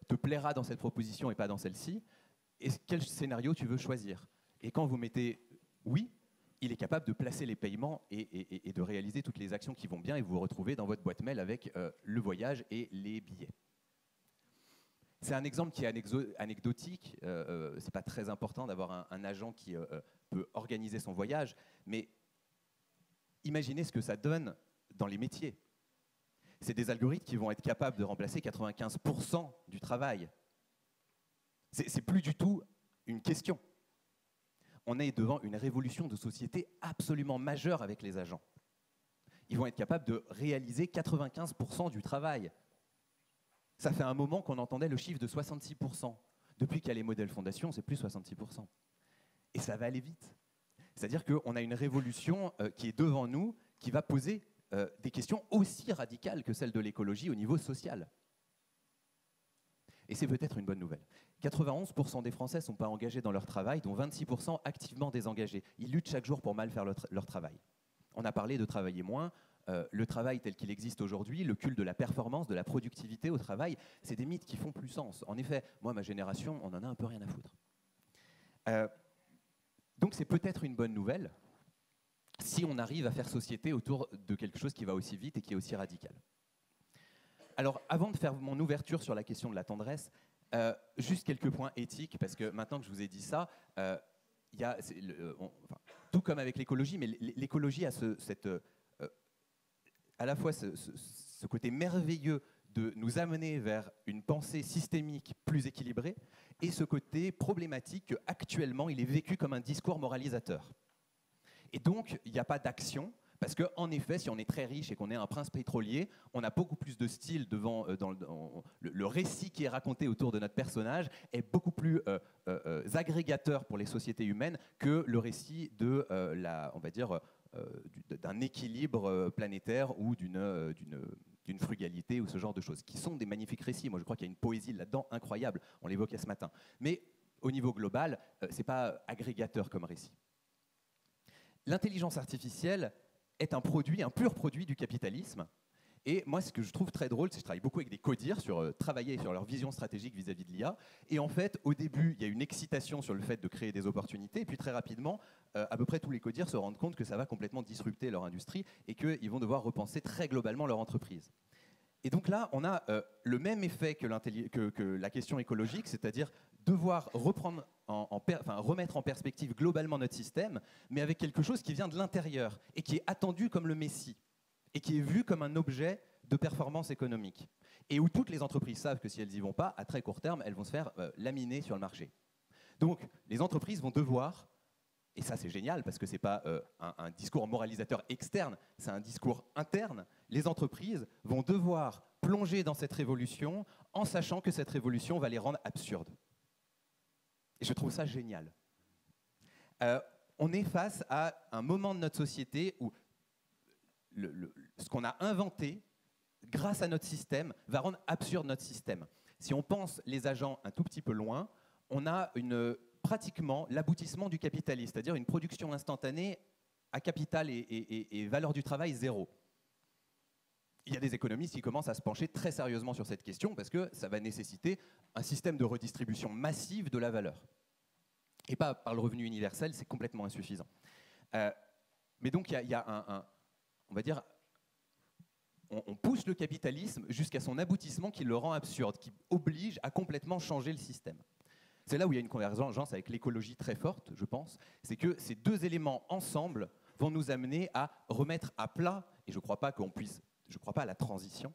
Speaker 2: te plaira dans cette proposition et pas dans celle-ci, et quel scénario tu veux choisir. » Et quand vous mettez « oui », il est capable de placer les paiements et de réaliser toutes les actions qui vont bien et vous vous retrouvez dans votre boîte mail avec le voyage et les billets. C'est un exemple qui est anecdotique. C'est pas très important d'avoir un agent qui peut organiser son voyage, mais imaginez ce que ça donne dans les métiers. C'est des algorithmes qui vont être capables de remplacer 95% du travail. C'est plus du tout une question. On est devant une révolution de société absolument majeure avec les agents. Ils vont être capables de réaliser 95% du travail. Ça fait un moment qu'on entendait le chiffre de 66%. Depuis qu'il y a les modèles fondations, c'est plus 66%. Et ça va aller vite. C'est-à-dire qu'on a une révolution qui est devant nous, qui va poser des questions aussi radicales que celles de l'écologie au niveau social. Et c'est peut-être une bonne nouvelle. 91% des Français ne sont pas engagés dans leur travail, dont 26% activement désengagés. Ils luttent chaque jour pour mal faire leur travail. On a parlé de travailler moins. Le travail tel qu'il existe aujourd'hui, le culte de la performance, de la productivité au travail, c'est des mythes qui font plus sens. En effet, moi, ma génération, on en a un peu rien à foutre. Donc c'est peut-être une bonne nouvelle si on arrive à faire société autour de quelque chose qui va aussi vite et qui est aussi radical. Alors, avant de faire mon ouverture sur la question de la tendresse, juste quelques points éthiques, parce que maintenant que je vous ai dit ça, il y a, tout comme avec l'écologie, mais l'écologie a à la fois ce côté merveilleux de nous amener vers une pensée systémique plus équilibrée et ce côté problématique qu'actuellement il est vécu comme un discours moralisateur. Et donc, il n'y a pas d'action, parce qu'en effet, si on est très riche et qu'on est un prince pétrolier, on a beaucoup plus de style devant le récit qui est raconté autour de notre personnage est beaucoup plus agrégateur pour les sociétés humaines que le récit de on va dire, d'un équilibre planétaire ou d'une frugalité ou ce genre de choses, qui sont des magnifiques récits. Moi, je crois qu'il y a une poésie là-dedans incroyable. On l'évoquait ce matin. Mais au niveau global, ce n'est pas agrégateur comme récit. l'intelligence artificielle est un produit, un pur produit du capitalisme. Et moi, ce que je trouve très drôle, c'est que je travaille beaucoup avec des codir sur travailler sur leur vision stratégique vis-à-vis de l'IA. Et en fait, au début, il y a une excitation sur le fait de créer des opportunités. Et puis très rapidement, à peu près tous les codir se rendent compte que ça va complètement disrupter leur industrie et qu'ils vont devoir repenser très globalement leur entreprise. Et donc là, on a le même effet que la question écologique, c'est-à-dire devoir remettre en perspective globalement notre système, mais avec quelque chose qui vient de l'intérieur et qui est attendu comme le messie, et qui est vu comme un objet de performance économique. Et où toutes les entreprises savent que si elles n'y vont pas, à très court terme, elles vont se faire laminer sur le marché. Donc, les entreprises vont devoir, et ça c'est génial parce que ce n'est pas un discours moralisateur externe, c'est un discours interne, les entreprises vont devoir plonger dans cette révolution en sachant que cette révolution va les rendre absurdes. Et je trouve ça génial. On est face à un moment de notre société où ce qu'on a inventé, grâce à notre système, va rendre absurde notre système. Si on pense les agents un tout petit peu loin, on a pratiquement l'aboutissement du capitalisme, c'est-à-dire une production instantanée à capital et valeur du travail zéro. Il y a des économistes qui commencent à se pencher très sérieusement sur cette question parce que ça va nécessiter un système de redistribution massive de la valeur. Et pas par le revenu universel, c'est complètement insuffisant. Mais donc il y a on va dire, on pousse le capitalisme jusqu'à son aboutissement qui le rend absurde, qui oblige à complètement changer le système. C'est là où il y a une convergence avec l'écologie très forte, je pense. C'est que ces deux éléments ensemble vont nous amener à remettre à plat, et je ne crois pas à la transition,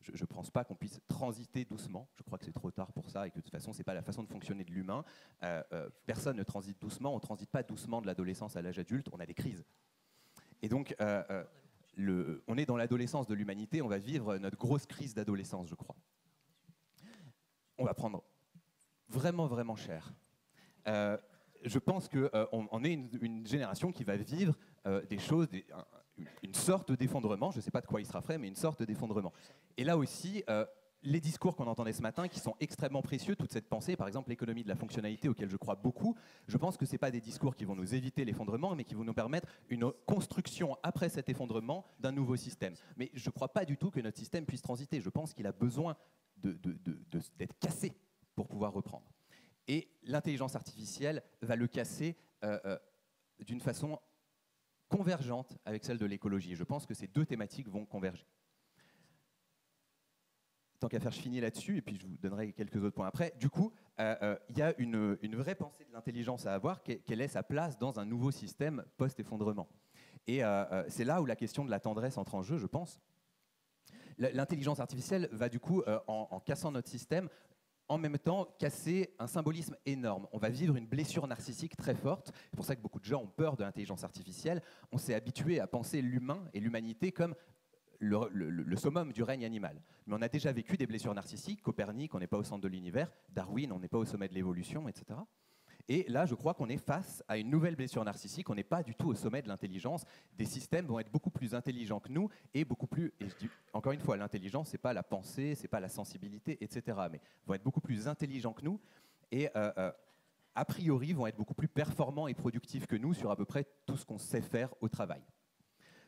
Speaker 2: je ne pense pas qu'on puisse transiter doucement, je crois que c'est trop tard pour ça et que de toute façon, ce n'est pas la façon de fonctionner de l'humain. Personne ne transite doucement, on ne transite pas doucement de l'adolescence à l'âge adulte, on a des crises. Et donc, on est dans l'adolescence de l'humanité, on va vivre notre grosse crise d'adolescence, je crois. On va prendre vraiment, vraiment cher. Je pense qu'on est une génération qui va vivre des choses, une sorte d'effondrement, je ne sais pas de quoi il sera fait, mais une sorte d'effondrement. Et là aussi, les discours qu'on entendait ce matin, qui sont extrêmement précieux, toute cette pensée, par exemple l'économie de la fonctionnalité auquel je crois beaucoup, je pense que ce n'est pas des discours qui vont nous éviter l'effondrement, mais qui vont nous permettre une construction après cet effondrement d'un nouveau système. Mais je ne crois pas du tout que notre système puisse transiter. Je pense qu'il a besoin d'être cassé pour pouvoir reprendre. Et l'intelligence artificielle va le casser d'une façon convergente avec celle de l'écologie. Je pense que ces deux thématiques vont converger. Tant qu'à faire, je finis là-dessus, et puis je vous donnerai quelques autres points après. Du coup, il y a une vraie pensée de l'intelligence à avoir, quelle est sa place dans un nouveau système post-effondrement. Et c'est là où la question de la tendresse entre en jeu, je pense. L'intelligence artificielle va du coup, en cassant notre système, en même temps casser un symbolisme énorme. On va vivre une blessure narcissique très forte. C'est pour ça que beaucoup de gens ont peur de l'intelligence artificielle. On s'est habitué à penser l'humain et l'humanité comme le summum du règne animal. Mais on a déjà vécu des blessures narcissiques. Copernic, on n'est pas au centre de l'univers. Darwin, on n'est pas au sommet de l'évolution, etc. Et là, je crois qu'on est face à une nouvelle blessure narcissique. On n'est pas du tout au sommet de l'intelligence. Des systèmes vont être beaucoup plus intelligents que nous et beaucoup plus, et je dis encore une fois, l'intelligence, ce n'est pas la pensée, ce n'est pas la sensibilité, etc. Mais vont être beaucoup plus intelligents que nous et a priori vont être beaucoup plus performants et productifs que nous sur à peu près tout ce qu'on sait faire au travail.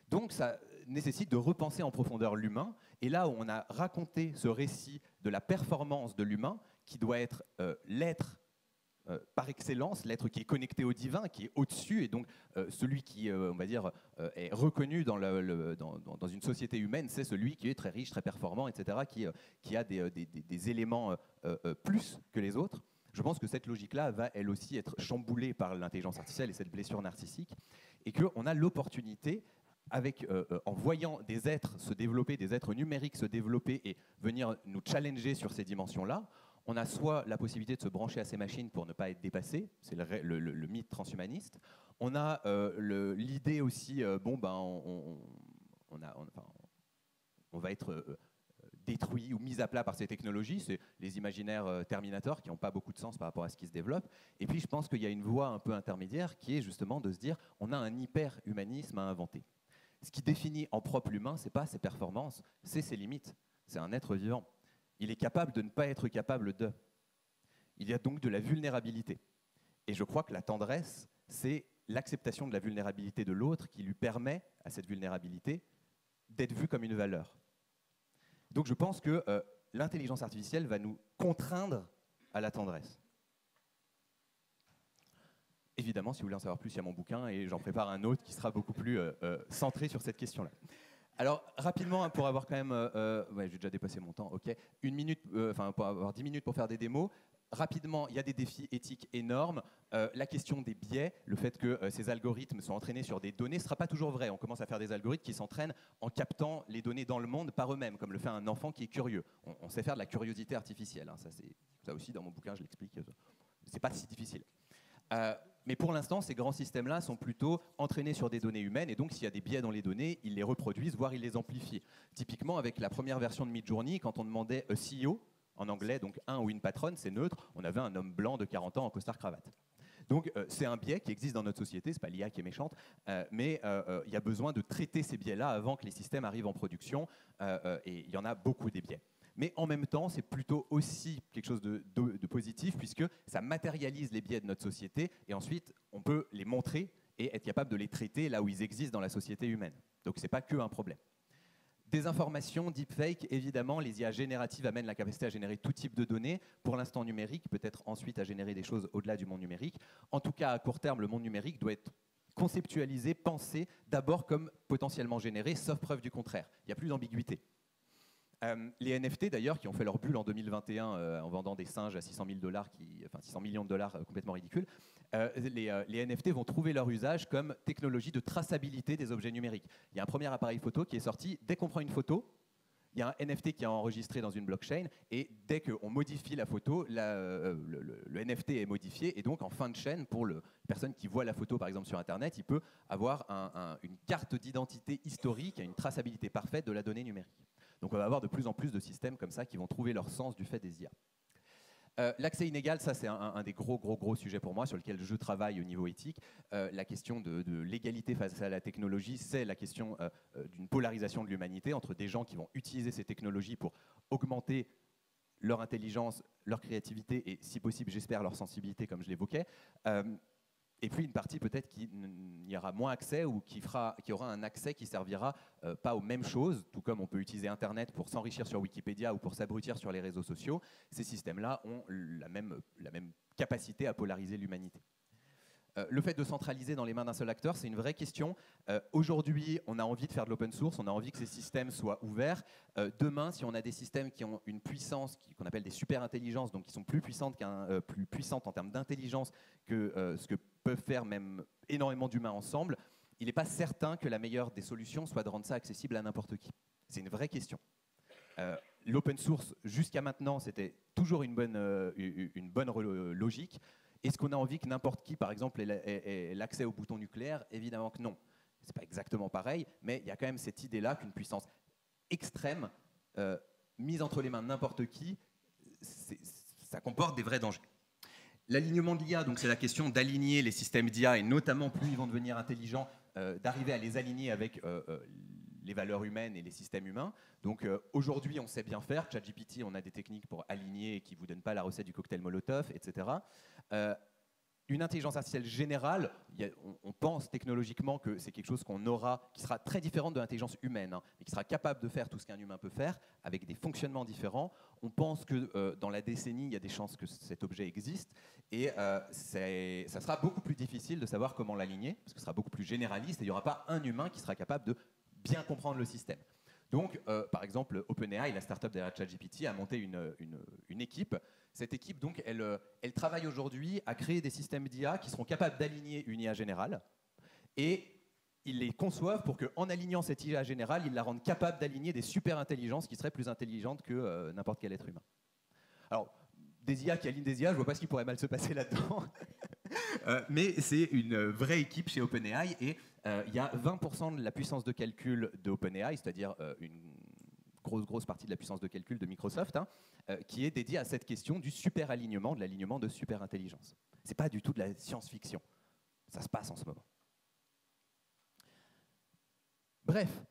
Speaker 2: Donc ça nécessite de repenser en profondeur l'humain. Et là où on a raconté ce récit de la performance de l'humain, qui doit être l'être par excellence, l'être qui est connecté au divin, qui est au-dessus, et donc celui qui, on va dire, est reconnu dans une société humaine, c'est celui qui est très riche, très performant, etc., qui a des éléments plus que les autres. Je pense que cette logique-là va, elle aussi, être chamboulée par l'intelligence artificielle et cette blessure narcissique, et qu'on a l'opportunité, en voyant des êtres se développer, des êtres numériques se développer et venir nous challenger sur ces dimensions-là, on a soit la possibilité de se brancher à ces machines pour ne pas être dépassé, c'est le mythe transhumaniste. On a l'idée aussi, on va être détruit ou mis à plat par ces technologies. C'est les imaginaires Terminator qui n'ont pas beaucoup de sens par rapport à ce qui se développe. Et puis je pense qu'il y a une voie un peu intermédiaire qui est justement de se dire on a un hyper-humanisme à inventer. Ce qui définit en propre l'humain, ce n'est pas ses performances, c'est ses limites. C'est un être vivant. Il est capable de ne pas être capable de. Il y a donc de la vulnérabilité. Et je crois que la tendresse, c'est l'acceptation de la vulnérabilité de l'autre qui lui permet à cette vulnérabilité d'être vue comme une valeur. Donc je pense que l'intelligence artificielle va nous contraindre à la tendresse. Évidemment, si vous voulez en savoir plus, il y a mon bouquin et j'en prépare un autre qui sera beaucoup plus centré sur cette question-là. Alors, rapidement, pour avoir quand même... ouais, j'ai déjà dépassé mon temps, ok. Pour avoir 10 minutes pour faire des démos. Rapidement, il y a des défis éthiques énormes. La question des biais, le fait que ces algorithmes soient entraînés sur des données, ne sera pas toujours vrai. On commence à faire des algorithmes qui s'entraînent en captant les données dans le monde par eux-mêmes, comme le fait un enfant qui est curieux. On sait faire de la curiosité artificielle. Hein. Ça aussi, dans mon bouquin, je l'explique. C'est pas si difficile. Mais pour l'instant, ces grands systèmes-là sont plutôt entraînés sur des données humaines, et donc s'il y a des biais dans les données, ils les reproduisent, voire ils les amplifient. Typiquement, avec la première version de Midjourney, quand on demandait a CEO, en anglais, donc un ou une patronne, c'est neutre, on avait un homme blanc de 40 ans en costard-cravate. Donc c'est un biais qui existe dans notre société, c'est pas l'IA qui est méchante, mais il y a besoin de traiter ces biais-là avant que les systèmes arrivent en production, et il y en a beaucoup des biais. Mais en même temps, c'est plutôt aussi quelque chose de positif, puisque ça matérialise les biais de notre société, et ensuite, on peut les montrer et être capable de les traiter là où ils existent dans la société humaine. Donc, ce n'est pas qu'un problème. Désinformation, deepfake, évidemment, les IA génératives amènent la capacité à générer tout type de données, pour l'instant numérique, peut-être ensuite à générer des choses au-delà du monde numérique. En tout cas, à court terme, le monde numérique doit être conceptualisé, pensé, d'abord comme potentiellement généré, sauf preuve du contraire. Il n'y a plus d'ambiguïté. Les NFT d'ailleurs, qui ont fait leur bulle en 2021 en vendant des singes à 600 000 $, enfin 600 millions de dollars complètement ridicules, les NFT vont trouver leur usage comme technologie de traçabilité des objets numériques. Il y a un premier appareil photo qui est sorti. Dès qu'on prend une photo, il y a un NFT qui est enregistré dans une blockchain, et dès qu'on modifie la photo, le NFT est modifié, et donc en fin de chaîne, pour la personne qui voit la photo par exemple sur Internet, il peut avoir une carte d'identité historique, une traçabilité parfaite de la donnée numérique. Donc on va avoir de plus en plus de systèmes comme ça qui vont trouver leur sens du fait des IA. L'accès inégal, ça c'est un des gros sujets pour moi sur lequel je travaille au niveau éthique. La question de l'égalité face à la technologie, c'est la question d'une polarisation de l'humanité entre des gens qui vont utiliser ces technologies pour augmenter leur intelligence, leur créativité et, si possible, j'espère, leur sensibilité, comme je l'évoquais. Et puis une partie peut-être qui n'y aura moins accès ou qui aura un accès qui servira pas aux mêmes choses, tout comme on peut utiliser Internet pour s'enrichir sur Wikipédia ou pour s'abrutir sur les réseaux sociaux. Ces systèmes-là ont la même capacité à polariser l'humanité. Le fait de centraliser dans les mains d'un seul acteur, c'est une vraie question. Aujourd'hui, on a envie de faire de l'open source, on a envie que ces systèmes soient ouverts. Demain, si on a des systèmes qui ont une puissance qu'on appelle des super-intelligences, donc qui sont plus puissantes en termes d'intelligence que ce que peuvent faire même énormément d'humains ensemble, il n'est pas certain que la meilleure des solutions soit de rendre ça accessible à n'importe qui. C'est une vraie question. L'open source, jusqu'à maintenant, c'était toujours une bonne logique. Est-ce qu'on a envie que n'importe qui, par exemple, ait l'accès au bouton nucléaire? Évidemment que non. Ce n'est pas exactement pareil, mais il y a quand même cette idée-là qu'une puissance extrême, mise entre les mains de n'importe qui, ça comporte des vrais dangers. L'alignement de l'IA, donc c'est la question d'aligner les systèmes d'IA, et notamment plus ils vont devenir intelligents, d'arriver à les aligner avec les valeurs humaines et les systèmes humains. Donc aujourd'hui, on sait bien faire. ChatGPT, on a des techniques pour aligner et qui ne vous donnent pas la recette du cocktail Molotov, etc. Une intelligence artificielle générale, on pense technologiquement que c'est quelque chose qu'on aura, qui sera très différente de l'intelligence humaine, hein, et qui sera capable de faire tout ce qu'un humain peut faire, avec des fonctionnements différents. On pense que dans la décennie, il y a des chances que cet objet existe, et ça sera beaucoup plus difficile de savoir comment l'aligner, parce que ce sera beaucoup plus généraliste, et il n'y aura pas un humain qui sera capable de bien comprendre le système. Donc, par exemple, OpenAI, la startup derrière ChatGPT, a monté une équipe. Cette équipe, donc, elle travaille aujourd'hui à créer des systèmes d'IA qui seront capables d'aligner une IA générale. Et ils les conçoivent pour qu'en alignant cette IA générale, ils la rendent capable d'aligner des super intelligences qui seraient plus intelligentes que n'importe quel être humain. Alors, des IA qui alignent des IA, je ne vois pas ce qui pourrait mal se passer là-dedans. Mais c'est une vraie équipe chez OpenAI, et il y a 20% de la puissance de calcul de OpenAI, c'est-à-dire une grosse partie de la puissance de calcul de Microsoft, qui est dédiée à cette question du super-alignement, de l'alignement de super-intelligence. Ce n'est pas du tout de la science-fiction. Ça se passe en ce moment. Bref,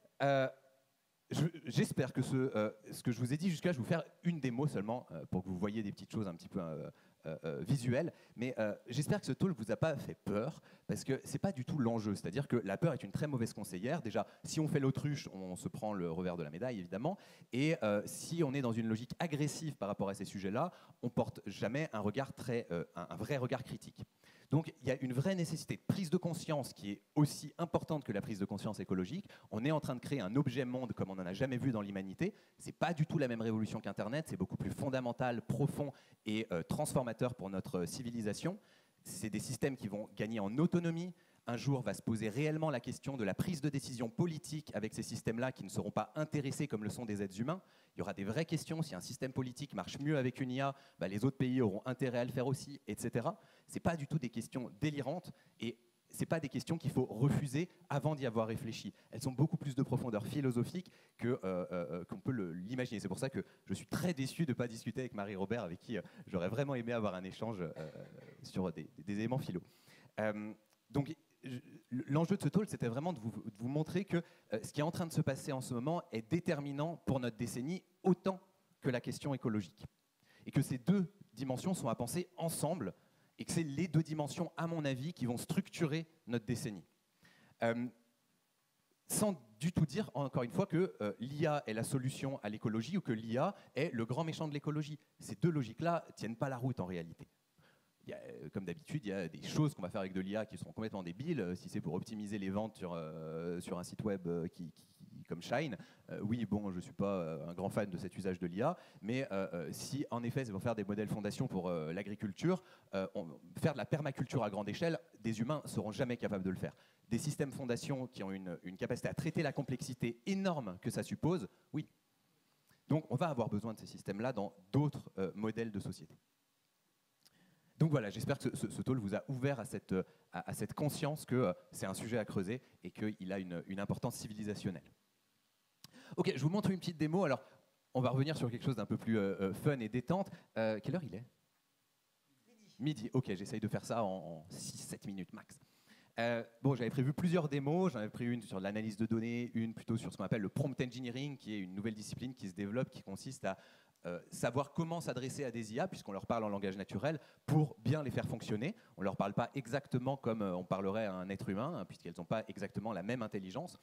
Speaker 2: j'espère que ce que je vous ai dit jusque-là, je vais vous faire une démo seulement pour que vous voyez des petites choses un petit peu visuel. Mais j'espère que ce talk ne vous a pas fait peur, parce que ce n'est pas du tout l'enjeu. C'est-à-dire que la peur est une très mauvaise conseillère. Déjà, si on fait l'autruche, on se prend le revers de la médaille, évidemment. Et si on est dans une logique agressive par rapport à ces sujets-là, on ne porte jamais un vrai regard critique. Donc il y a une vraie nécessité de prise de conscience qui est aussi importante que la prise de conscience écologique. On est en train de créer un objet monde comme on n'en a jamais vu dans l'humanité. Ce n'est pas du tout la même révolution qu'Internet, c'est beaucoup plus fondamental, profond et transformateur pour notre civilisation. C'est des systèmes qui vont gagner en autonomie. Un jour va se poser réellement la question de la prise de décision politique avec ces systèmes-là qui ne seront pas intéressés comme le sont des êtres humains. Il y aura des vraies questions. Si un système politique marche mieux avec une IA, les autres pays auront intérêt à le faire aussi, etc. Ce n'est pas du tout des questions délirantes et ce n'est pas des questions qu'il faut refuser avant d'y avoir réfléchi. Elles ont beaucoup plus de profondeur philosophique qu'on peut l'imaginer. C'est pour ça que je suis très déçu de ne pas discuter avec Marie-Robert, avec qui j'aurais vraiment aimé avoir un échange sur des éléments philo. Donc, l'enjeu de ce talk, c'était vraiment de vous montrer que ce qui est en train de se passer en ce moment est déterminant pour notre décennie autant que la question écologique. Et que ces deux dimensions sont à penser ensemble et que c'est les deux dimensions, à mon avis, qui vont structurer notre décennie. Sans du tout dire, encore une fois, que l'IA est la solution à l'écologie ou que l'IA est le grand méchant de l'écologie. Ces deux logiques-là ne tiennent pas la route en réalité. Comme d'habitude, il y a des choses qu'on va faire avec de l'IA qui sont complètement débiles. Si c'est pour optimiser les ventes sur un site web comme Shine, oui, bon, je ne suis pas un grand fan de cet usage de l'IA, mais si en effet, c'est pour faire des modèles fondations pour l'agriculture, faire de la permaculture à grande échelle, des humains ne seront jamais capables de le faire. Des systèmes fondations qui ont une capacité à traiter la complexité énorme que ça suppose, oui. Donc on va avoir besoin de ces systèmes-là dans d'autres modèles de société. Donc voilà, j'espère que ce talk vous a ouvert à cette conscience que c'est un sujet à creuser et qu'il a une importance civilisationnelle. Ok, je vous montre une petite démo. Alors, on va revenir sur quelque chose d'un peu plus fun et détente. Quelle heure il est ? Midi. Ok, j'essaye de faire ça en 6-7 minutes max. Bon, j'avais prévu plusieurs démos. J'en avais pris une sur l'analyse de données, une plutôt sur ce qu'on appelle le prompt engineering, qui est une nouvelle discipline qui se développe, qui consiste à savoir comment s'adresser à des IA, puisqu'on leur parle en langage naturel, pour bien les faire fonctionner. On ne leur parle pas exactement comme on parlerait à un être humain, hein, puisqu'elles n'ont pas exactement la même intelligence.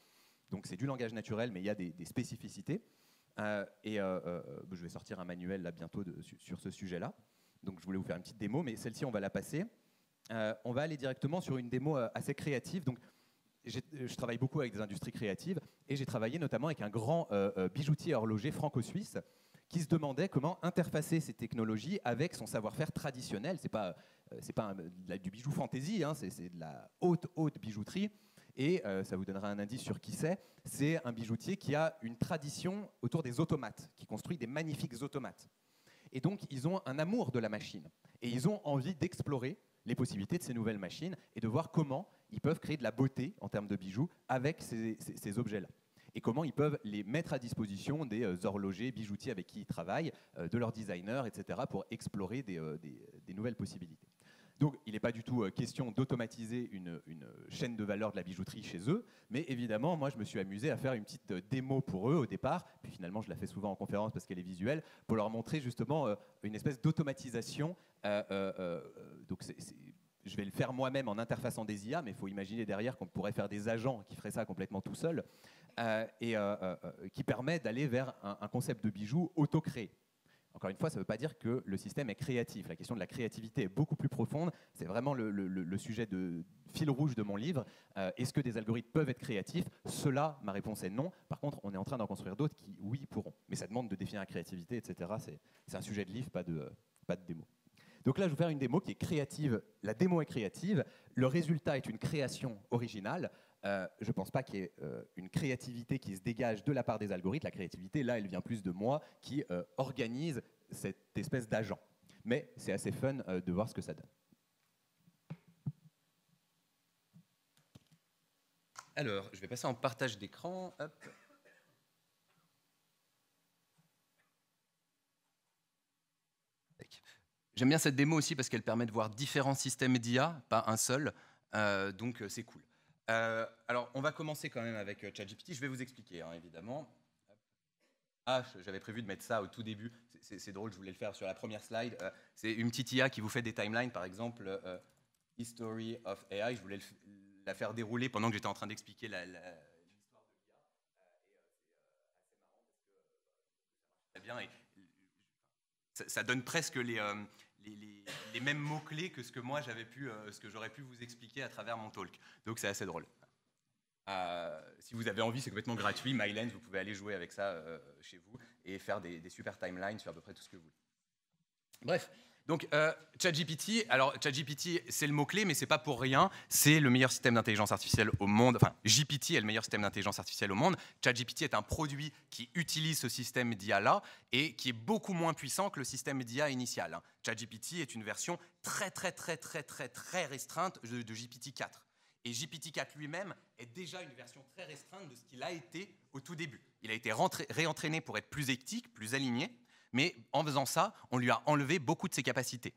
Speaker 2: Donc c'est du langage naturel, mais il y a des spécificités. Je vais sortir un manuel là, bientôt sur ce sujet-là. Donc je voulais vous faire une petite démo, mais celle-ci, on va la passer. On va aller directement sur une démo assez créative. Donc, je travaille beaucoup avec des industries créatives et j'ai travaillé notamment avec un grand bijoutier horloger franco-suisse qui se demandait comment interfacer ces technologies avec son savoir-faire traditionnel. C'est pas du bijou fantaisie, hein, c'est de la haute bijouterie. Et ça vous donnera un indice sur qui c'est. C'est un bijoutier qui a une tradition autour des automates, qui construit des magnifiques automates. Et donc, ils ont un amour de la machine. Et ils ont envie d'explorer les possibilités de ces nouvelles machines et de voir comment ils peuvent créer de la beauté en termes de bijoux avec ces objets-là. Et comment ils peuvent les mettre à disposition des horlogers, bijoutiers avec qui ils travaillent, de leurs designers, etc., pour explorer des nouvelles possibilités. Donc, il n'est pas du tout question d'automatiser une chaîne de valeur de la bijouterie chez eux, mais évidemment, moi, je me suis amusé à faire une petite démo pour eux au départ, puis finalement, je la fais souvent en conférence parce qu'elle est visuelle, pour leur montrer justement une espèce d'automatisation. Donc, je vais le faire moi-même en interfaçant des IA, mais il faut imaginer derrière qu'on pourrait faire des agents qui feraient ça complètement tout seuls, qui permet d'aller vers un concept de bijou auto-créé. Encore une fois, ça ne veut pas dire que le système est créatif. La question de la créativité est beaucoup plus profonde. C'est vraiment le sujet de fil rouge de mon livre. Est-ce que des algorithmes peuvent être créatifs ? Cela, ma réponse est non. Par contre, on est en train d'en construire d'autres qui, oui, pourront. Mais ça demande de définir la créativité, etc. C'est un sujet de livre, pas de démo. Donc là, je vais vous faire une démo qui est créative. La démo est créative. Le résultat est une création originale. Je ne pense pas qu'il y ait une créativité qui se dégage de la part des algorithmes. La créativité, là, elle vient plus de moi qui organise cette espèce d'agent. Mais c'est assez fun de voir ce que ça donne. Alors, je vais passer en partage d'écran. Hop. J'aime bien cette démo aussi parce qu'elle permet de voir différents systèmes d'IA, pas un seul. Donc, c'est cool. Alors, on va commencer quand même avec ChatGPT. Je vais vous expliquer, hein, évidemment.
Speaker 3: Ah, j'avais prévu de mettre ça au tout début. C'est drôle, je voulais le faire sur la première slide. C'est une petite IA qui vous fait des timelines, par exemple, History of AI. Je voulais la faire dérouler pendant que j'étais en train d'expliquer l'histoire de l'IA. Et c'est assez marrant parce que bien, et ça donne presque les mêmes mots-clés que ce que moi ce que j'aurais pu vous expliquer à travers mon talk. Donc c'est assez drôle. Si vous avez envie, c'est complètement gratuit. Mylens, vous pouvez aller jouer avec ça chez vous et faire des super timelines sur à peu près tout ce que vous voulez. Bref, donc ChatGPT, alors ChatGPT, c'est le mot-clé, mais c'est pas pour rien. C'est le meilleur système d'intelligence artificielle au monde. Enfin, GPT est le meilleur système d'intelligence artificielle au monde. ChatGPT est un produit qui utilise ce système d'IA-là et qui est beaucoup moins puissant que le système d'IA initial. ChatGPT est une version très restreinte de GPT-4. Et GPT-4 lui-même est déjà une version très restreinte de ce qu'il a été au tout début. Il a été réentraîné pour être plus éthique, plus aligné, mais en faisant ça, on lui a enlevé beaucoup de ses capacités.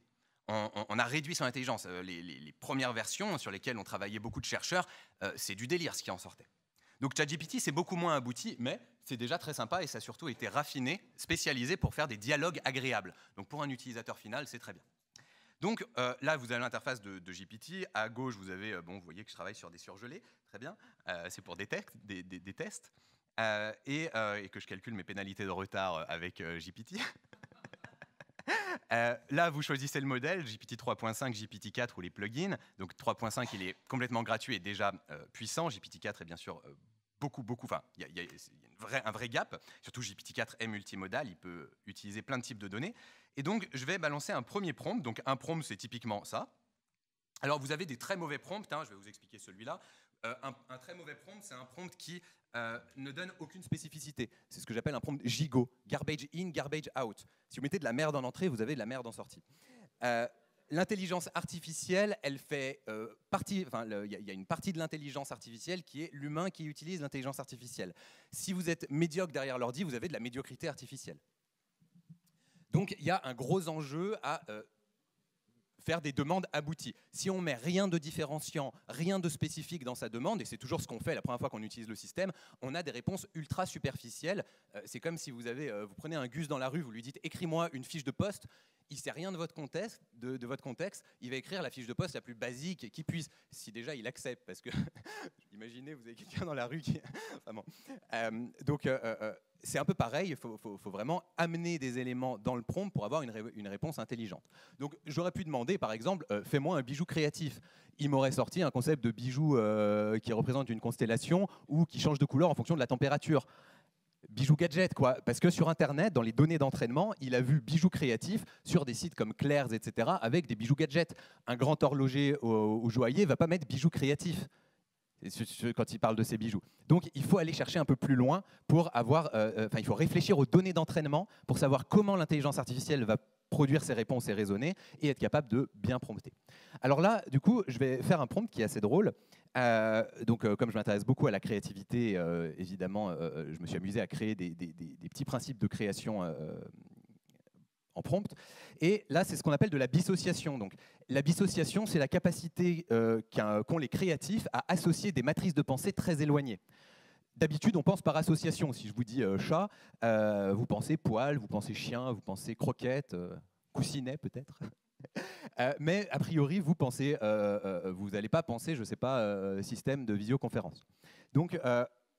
Speaker 3: On a réduit son intelligence. Les premières versions sur lesquelles ont travaillé beaucoup de chercheurs, c'est du délire ce qui en sortait. Donc ChatGPT, c'est beaucoup moins abouti, mais c'est déjà très sympa et ça a surtout été raffiné, spécialisé pour faire des dialogues agréables. Donc pour un utilisateur final, c'est très bien. Donc là, vous avez l'interface de GPT. À gauche, vous avez, vous voyez que je travaille sur des surgelés. Très bien. C'est pour des tests. Et que je calcule mes pénalités de retard avec GPT. Là, vous choisissez le modèle, GPT 3.5, GPT 4 ou les plugins. Donc 3.5, il est complètement gratuit et déjà puissant. GPT 4 est bien sûr beaucoup, enfin, il y a un vrai gap. Surtout GPT 4 est multimodal, il peut utiliser plein de types de données. Et donc, je vais balancer un premier prompt. Donc, un prompt, c'est typiquement ça. Alors, vous avez des très mauvais prompts. Je vais vous expliquer celui-là. Un très mauvais prompt, c'est un prompt qui ne donne aucune spécificité. C'est ce que j'appelle un prompt gigot. Garbage in, garbage out. Si vous mettez de la merde en entrée, vous avez de la merde en sortie. L'intelligence artificielle, elle fait partie. Enfin, il y a une partie de l'intelligence artificielle qui est l'humain qui utilise l'intelligence artificielle. Si vous êtes médiocre derrière l'ordi, vous avez de la médiocrité artificielle. Donc, il y a un gros enjeu à faire des demandes abouties. Si on met rien de différenciant, rien de spécifique dans sa demande, et c'est toujours ce qu'on fait la première fois qu'on utilise le système, on a des réponses ultra superficielles. C'est comme si vous prenez un Gus dans la rue, vous lui dites « écris-moi une fiche de poste », il ne sait rien de votre contexte, il va écrire la fiche de poste la plus basique qui puisse, si déjà il accepte, parce que imaginez, vous avez quelqu'un dans la rue qui... Enfin bon. Donc, c'est un peu pareil, il faut vraiment amener des éléments dans le prompt pour avoir une réponse intelligente. Donc, j'aurais pu demander, par exemple, fais-moi un bijou créatif. Il m'aurait sorti un concept de bijou qui représente une constellation ou qui change de couleur en fonction de la température. Bijou gadget, quoi. Parce que sur Internet, dans les données d'entraînement, il a vu bijoux créatifs sur des sites comme Claire's, etc., avec des bijoux gadgets. Un grand horloger au joaillier ne va pas mettre bijoux créatifs quand il parle de ses bijoux. Donc, il faut aller chercher un peu plus loin pour avoir... il faut réfléchir aux données d'entraînement pour savoir comment l'intelligence artificielle va produire ses réponses et raisonner et être capable de bien prompter. Alors là, du coup, je vais faire un prompt qui est assez drôle. Comme je m'intéresse beaucoup à la créativité, évidemment, je me suis amusé à créer des petits principes de création en prompt. Et là, c'est ce qu'on appelle de la dissociation. Donc, la dissociation, c'est la capacité qu'ont les créatifs à associer des matrices de pensée très éloignées. D'habitude, on pense par association. Si je vous dis chat, vous pensez poil, vous pensez chien, vous pensez croquette, coussinet peut-être. Mais a priori, vous n'allez pas penser, je ne sais pas, système de visioconférence. Donc,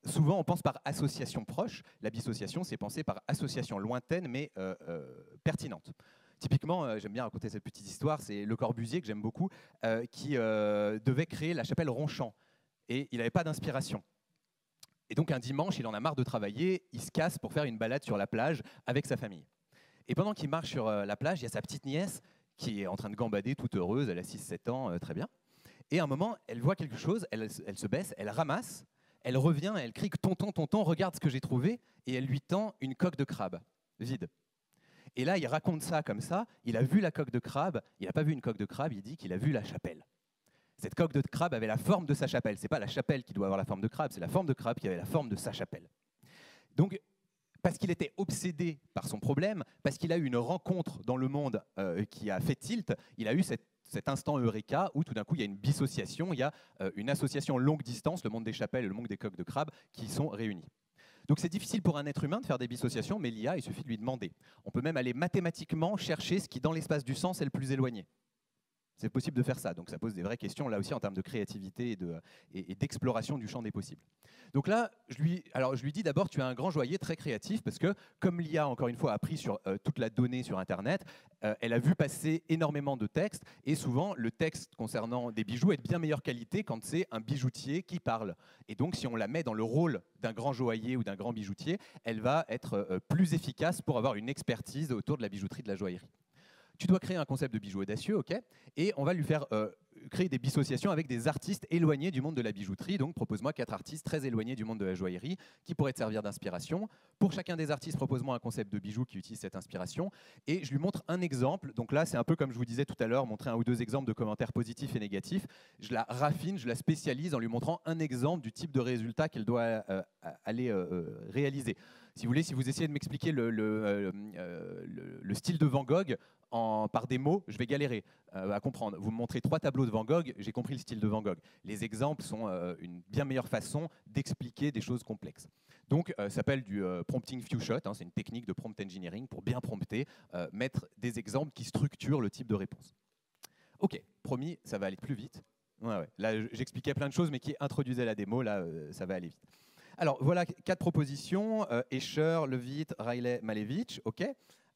Speaker 3: souvent, on pense par association proche. La dissociation, c'est penser par association lointaine, mais pertinente. Typiquement, j'aime bien raconter cette petite histoire, c'est Le Corbusier, que j'aime beaucoup, qui devait créer la chapelle Ronchamp. Et il n'avait pas d'inspiration. Et donc, un dimanche, il en a marre de travailler, il se casse pour faire une balade sur la plage avec sa famille. Et pendant qu'il marche sur la plage, il y a sa petite nièce qui est en train de gambader, toute heureuse, elle a 6-7 ans, très bien. Et à un moment, elle voit quelque chose, elle se baisse, elle ramasse, elle revient, elle crie « Tonton, tonton, regarde ce que j'ai trouvé », et elle lui tend une coque de crabe, vide. Et là, il raconte ça comme ça, il a vu la coque de crabe, il n'a pas vu une coque de crabe, il dit qu'il a vu la chapelle. Cette coque de crabe avait la forme de sa chapelle. Ce n'est pas la chapelle qui doit avoir la forme de crabe, c'est la forme de crabe qui avait la forme de sa chapelle. Donc, parce qu'il était obsédé par son problème, parce qu'il a eu une rencontre dans le monde qui a fait tilt, il a eu cet instant eureka où tout d'un coup il y a une dissociation, il y a une association longue distance, le monde des chapelles et le monde des coques de crabe, qui sont réunis.
Speaker 2: Donc c'est difficile pour un être humain de faire des dissociations, mais l'IA, il suffit de lui demander. On peut même aller mathématiquement chercher ce qui, dans l'espace du sens, est le plus éloigné. C'est possible de faire ça, donc ça pose des vraies questions là aussi en termes de créativité et d'exploration du champ des possibles. Donc là, je lui dis d'abord, tu es un grand joaillier très créatif, parce que comme l'IA, encore une fois, a pris sur toute la donnée sur Internet, elle a vu passer énormément de textes, et souvent le texte concernant des bijoux est de bien meilleure qualité quand c'est un bijoutier qui parle. Et donc si on la met dans le rôle d'un grand joaillier ou d'un grand bijoutier, elle va être plus efficace pour avoir une expertise autour de la bijouterie, de la joaillerie. Tu dois créer un concept de bijou audacieux, ok, et on va lui faire créer des dissociations avec des artistes éloignés du monde de la bijouterie. Donc propose-moi 4 artistes très éloignés du monde de la joaillerie qui pourraient te servir d'inspiration. Pour chacun des artistes, propose-moi un concept de bijou qui utilise cette inspiration. Et je lui montre un exemple. Donc là, c'est un peu comme je vous disais tout à l'heure, montrer 1 ou 2 exemples de commentaires positifs et négatifs. Je la raffine, je la spécialise en lui montrant un exemple du type de résultat qu'elle doit aller réaliser. Si vous voulez, si vous essayez de m'expliquer le style de Van Gogh par des mots, je vais galérer à comprendre. Vous me montrez 3 tableaux de Van Gogh, j'ai compris le style de Van Gogh. Les exemples sont une bien meilleure façon d'expliquer des choses complexes. Donc, ça s'appelle du prompting few shot, hein, c'est une technique de prompt engineering pour bien prompter, mettre des exemples qui structurent le type de réponse. Ok, promis, ça va aller plus vite. Ouais. Là, j'expliquais plein de choses, mais qui introduisaient la démo, là, ça va aller vite. Alors, voilà 4 propositions, Escher, Levitt, Riley, Malevich, ok.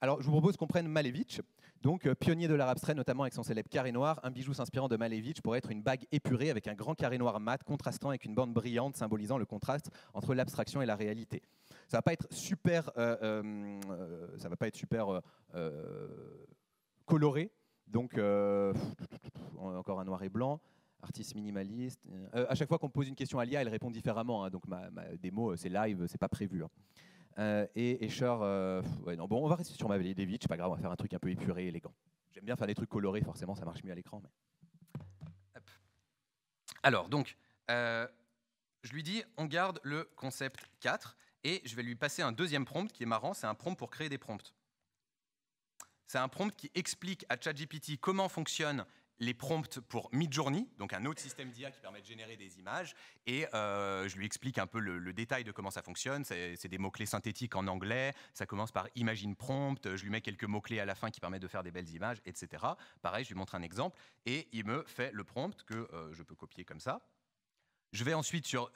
Speaker 2: Alors, je vous propose qu'on prenne Malevich, donc pionnier de l'art abstrait, notamment avec son célèbre carré noir. Un bijou s'inspirant de Malevich pourrait être une bague épurée avec un grand carré noir mat, contrastant avec une bande brillante, symbolisant le contraste entre l'abstraction et la réalité. Ça va pas être super, coloré, donc encore un noir et blanc. Artiste minimaliste. À chaque fois qu'on pose une question à l'IA, elle répond différemment. Hein, donc ma démo, c'est live, c'est pas prévu. Hein. Et Escher, ouais, non, bon, on va rester sur Malevich, c'est pas grave, on va faire un truc un peu épuré, élégant. J'aime bien faire des trucs colorés, forcément, ça marche mieux à l'écran. Mais...
Speaker 3: Alors, donc, je lui dis, on garde le concept 4 et je vais lui passer un deuxième prompt qui est marrant, c'est un prompt pour créer des prompts. C'est un prompt qui explique à ChatGPT comment fonctionnent les prompts pour Midjourney, donc un autre système d'IA qui permet de générer des images, et je lui explique un peu le détail de comment ça fonctionne. C'est des mots-clés synthétiques en anglais, ça commence par Imagine Prompt, je lui mets quelques mots-clés à la fin qui permettent de faire des belles images, etc. Pareil, je lui montre un exemple, et il me fait le prompt que je peux copier comme ça. Je vais ensuite sur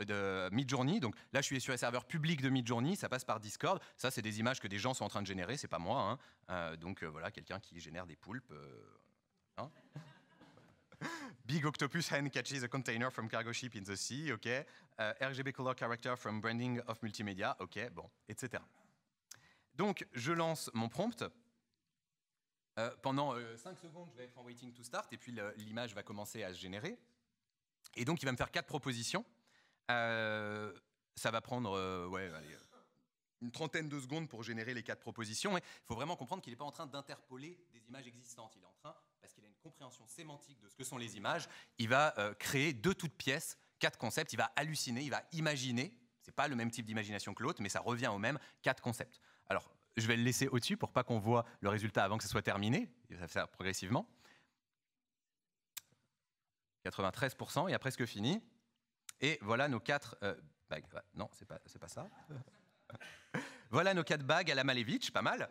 Speaker 3: Midjourney, donc là je suis sur les serveurs publics de Midjourney, ça passe par Discord, ça c'est des images que des gens sont en train de générer, c'est pas moi, hein. Donc voilà, quelqu'un qui génère des poulpes, hein. Big octopus hen catches a container from cargo ship in the sea, ok. RGB color character from branding of multimedia, ok, bon, etc. Donc, je lance mon prompt. Pendant 5 secondes, je vais être en waiting to start, et puis l'image va commencer à se générer. Et donc, il va me faire 4 propositions. Ça va prendre, une trentaine de secondes pour générer les 4 propositions. Il faut vraiment comprendre qu'il n'est pas en train d'interpoler des images existantes. Il est en train, parce qu'il a une compréhension sémantique de ce que sont les images, il va créer de toutes pièces 4 concepts. Il va halluciner, il va imaginer. Ce n'est pas le même type d'imagination que l'autre, mais ça revient au même 4 concepts. Alors, je vais le laisser au-dessus pour pas qu'on voit le résultat avant que ce soit terminé. Il va faire progressivement. 93%, il a presque fini. Et voilà nos 4 bagues. Non, c'est pas ça. Voilà nos 4 bagues à la Malevich, pas mal.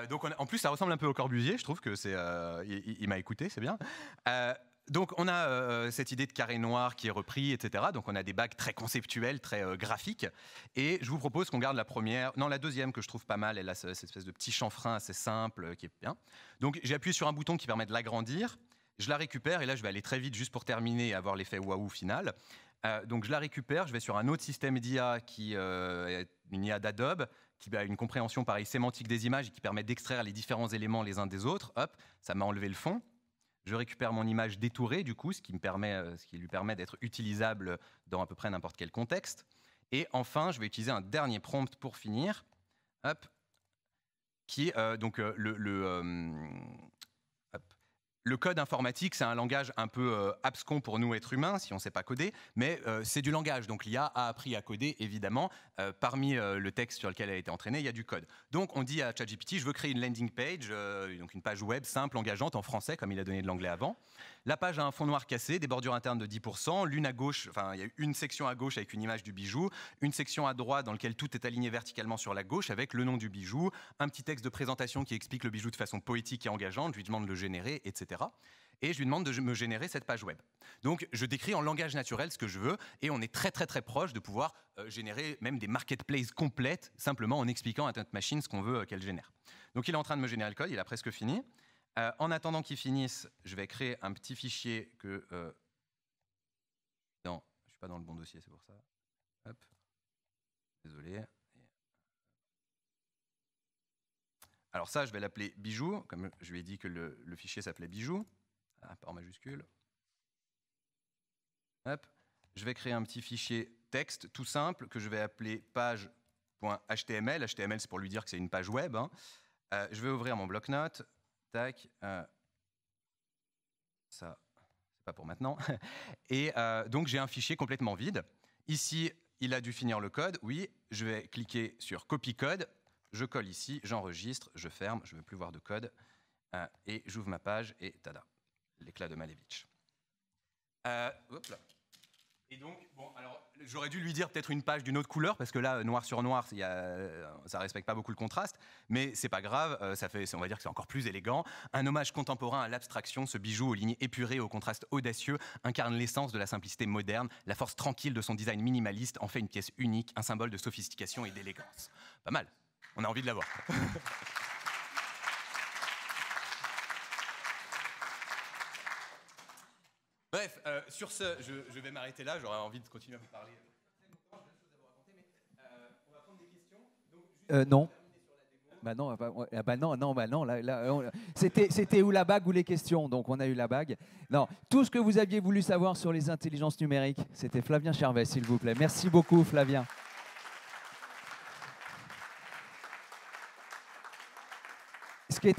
Speaker 3: Donc en plus, ça ressemble un peu au Corbusier, je trouve que c'est. Il m'a écouté, c'est bien. Donc on a cette idée de carré noir qui est repris, etc. Donc on a des bagues très conceptuelles, très graphiques. Et je vous propose qu'on garde la deuxième que je trouve pas mal. Elle a cette espèce de petit chanfrein assez simple qui est bien. Donc j'ai appuyé sur un bouton qui permet de l'agrandir. Je la récupère et là je vais aller très vite juste pour terminer et avoir l'effet waouh final. Donc je la récupère, je vais sur un autre système d'IA qui est une IA d'Adobe, qui a une compréhension pareil sémantique des images et qui permet d'extraire les différents éléments les uns des autres. Hop, ça m'a enlevé le fond. Je récupère mon image détourée du coup, ce qui lui permet d'être utilisable dans à peu près n'importe quel contexte. Et enfin, je vais utiliser un dernier prompt pour finir. Hop, qui est le code informatique, c'est un langage un peu abscon pour nous, êtres humains, si on ne sait pas coder, mais c'est du langage. Donc l'IA a appris à coder, évidemment. Parmi le texte sur lequel elle a été entraînée, il y a du code. Donc on dit à ChatGPT, je veux créer une landing page, donc une page web simple, engageante, en français, comme il a donné de l'anglais avant. La page a un fond noir cassé, des bordures internes de 10%, l'une à gauche, enfin il y a une section à gauche avec une image du bijou, une section à droite dans laquelle tout est aligné verticalement sur la gauche avec le nom du bijou, un petit texte de présentation qui explique le bijou de façon poétique et engageante, je lui demande de le générer, etc. Et je lui demande de me générer cette page web. Donc je décris en langage naturel ce que je veux et on est très très très proche de pouvoir générer même des marketplaces complètes simplement en expliquant à notre machine ce qu'on veut qu'elle génère. Donc il est en train de me générer le code, il a presque fini. En attendant qu'il finisse, je vais créer un petit fichier que... Non, je ne suis pas dans le bon dossier, c'est pour ça. Hop. Désolé. Alors ça, je vais l'appeler bijou, comme je lui ai dit que le fichier s'appelait bijou. En majuscule. Hop. Je vais créer un petit fichier texte tout simple que je vais appeler page.html. HTML, c'est pour lui dire que c'est une page web. Hein. Je vais ouvrir mon bloc-notes. Tac. Ça, c'est pas pour maintenant. Et donc, j'ai un fichier complètement vide. Ici, il a dû finir le code. Oui, je vais cliquer sur copy code. Je colle ici, j'enregistre, je ferme, je ne veux plus voir de code. Et j'ouvre ma page et tada. L'éclat de Malevich. Hop là. Et donc, bon, alors, j'aurais dû lui dire peut-être une page d'une autre couleur, parce que là, noir sur noir, ça ne respecte pas beaucoup le contraste, mais c'est pas grave, on va dire que c'est encore plus élégant. Un hommage contemporain à l'abstraction, ce bijou aux lignes épurées, au contraste audacieux, incarne l'essence de la simplicité moderne, la force tranquille de son design minimaliste en fait une pièce unique, un symbole de sophistication et d'élégance. Pas mal, on a envie de l'avoir. Bref, sur ce, je vais m'arrêter là. J'aurais envie de continuer à vous parler. On va prendre des questions.
Speaker 1: Non. Non. C'était où la bague ou les questions? Donc on a eu la bague. Non, tout ce que vous aviez voulu savoir sur les intelligences numériques, c'était Flavien Chervet, s'il vous plaît. Merci beaucoup, Flavien. Ce qui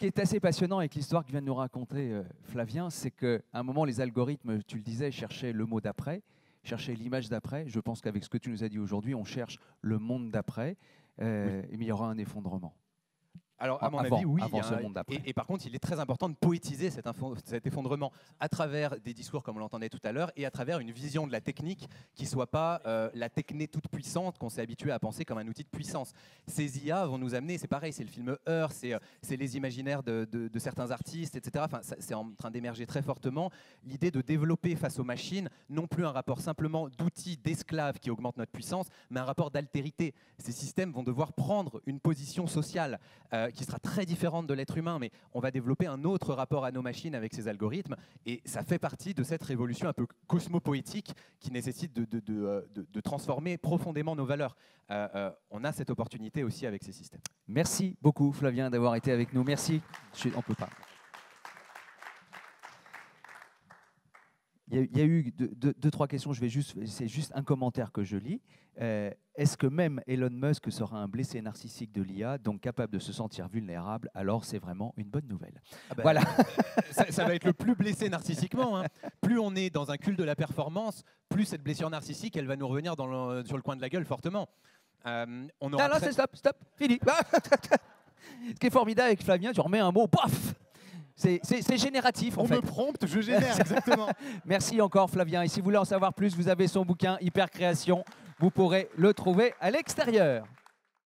Speaker 1: est assez passionnant avec l'histoire que vient de nous raconter Flavien, c'est qu'à un moment, les algorithmes, tu le disais, cherchaient le mot d'après, cherchaient l'image d'après. Je pense qu'avec ce que tu nous as dit aujourd'hui, on cherche le monde d'après, oui. Mais il y aura un effondrement.
Speaker 2: Alors, à mon avis, oui. Et par contre, il est très important de poétiser cet effondrement à travers des discours, comme on l'entendait tout à l'heure, et à travers une vision de la technique qui ne soit pas la techné toute puissante qu'on s'est habitué à penser comme un outil de puissance. Ces IA vont nous amener, c'est pareil, c'est le film Heure, c'est les imaginaires de certains artistes, etc. Enfin, c'est en train d'émerger très fortement. L'idée de développer face aux machines, non plus un rapport simplement d'outils, d'esclaves qui augmentent notre puissance, mais un rapport d'altérité. Ces systèmes vont devoir prendre une position sociale qui sera très différente de l'être humain, mais on va développer un autre rapport à nos machines avec ces algorithmes, et ça fait partie de cette révolution un peu cosmopoétique qui nécessite de transformer profondément nos valeurs. On a cette opportunité aussi avec ces systèmes.
Speaker 1: Merci beaucoup, Flavien, d'avoir été avec nous. Merci. On ne peut pas. Il y a eu deux, trois questions. C'est juste un commentaire que je lis. Est-ce que même Elon Musk sera un blessé narcissique de l'IA, donc capable de se sentir vulnérable? Alors c'est vraiment une bonne nouvelle.
Speaker 2: Ah ben,
Speaker 1: voilà.
Speaker 2: Ça va être le plus blessé narcissiquement. Hein. Plus on est dans un culte de la performance, plus cette blessure narcissique, elle va nous revenir sur le coin de la gueule fortement.
Speaker 1: Non, c'est stop, fini. Ce qui est formidable avec Flavien, tu remets un mot, paf. C'est génératif, en fait.
Speaker 2: On me prompte, je génère, exactement.
Speaker 1: Merci encore, Flavien. Et si vous voulez en savoir plus, vous avez son bouquin Hypercréation. Vous pourrez le trouver à l'extérieur.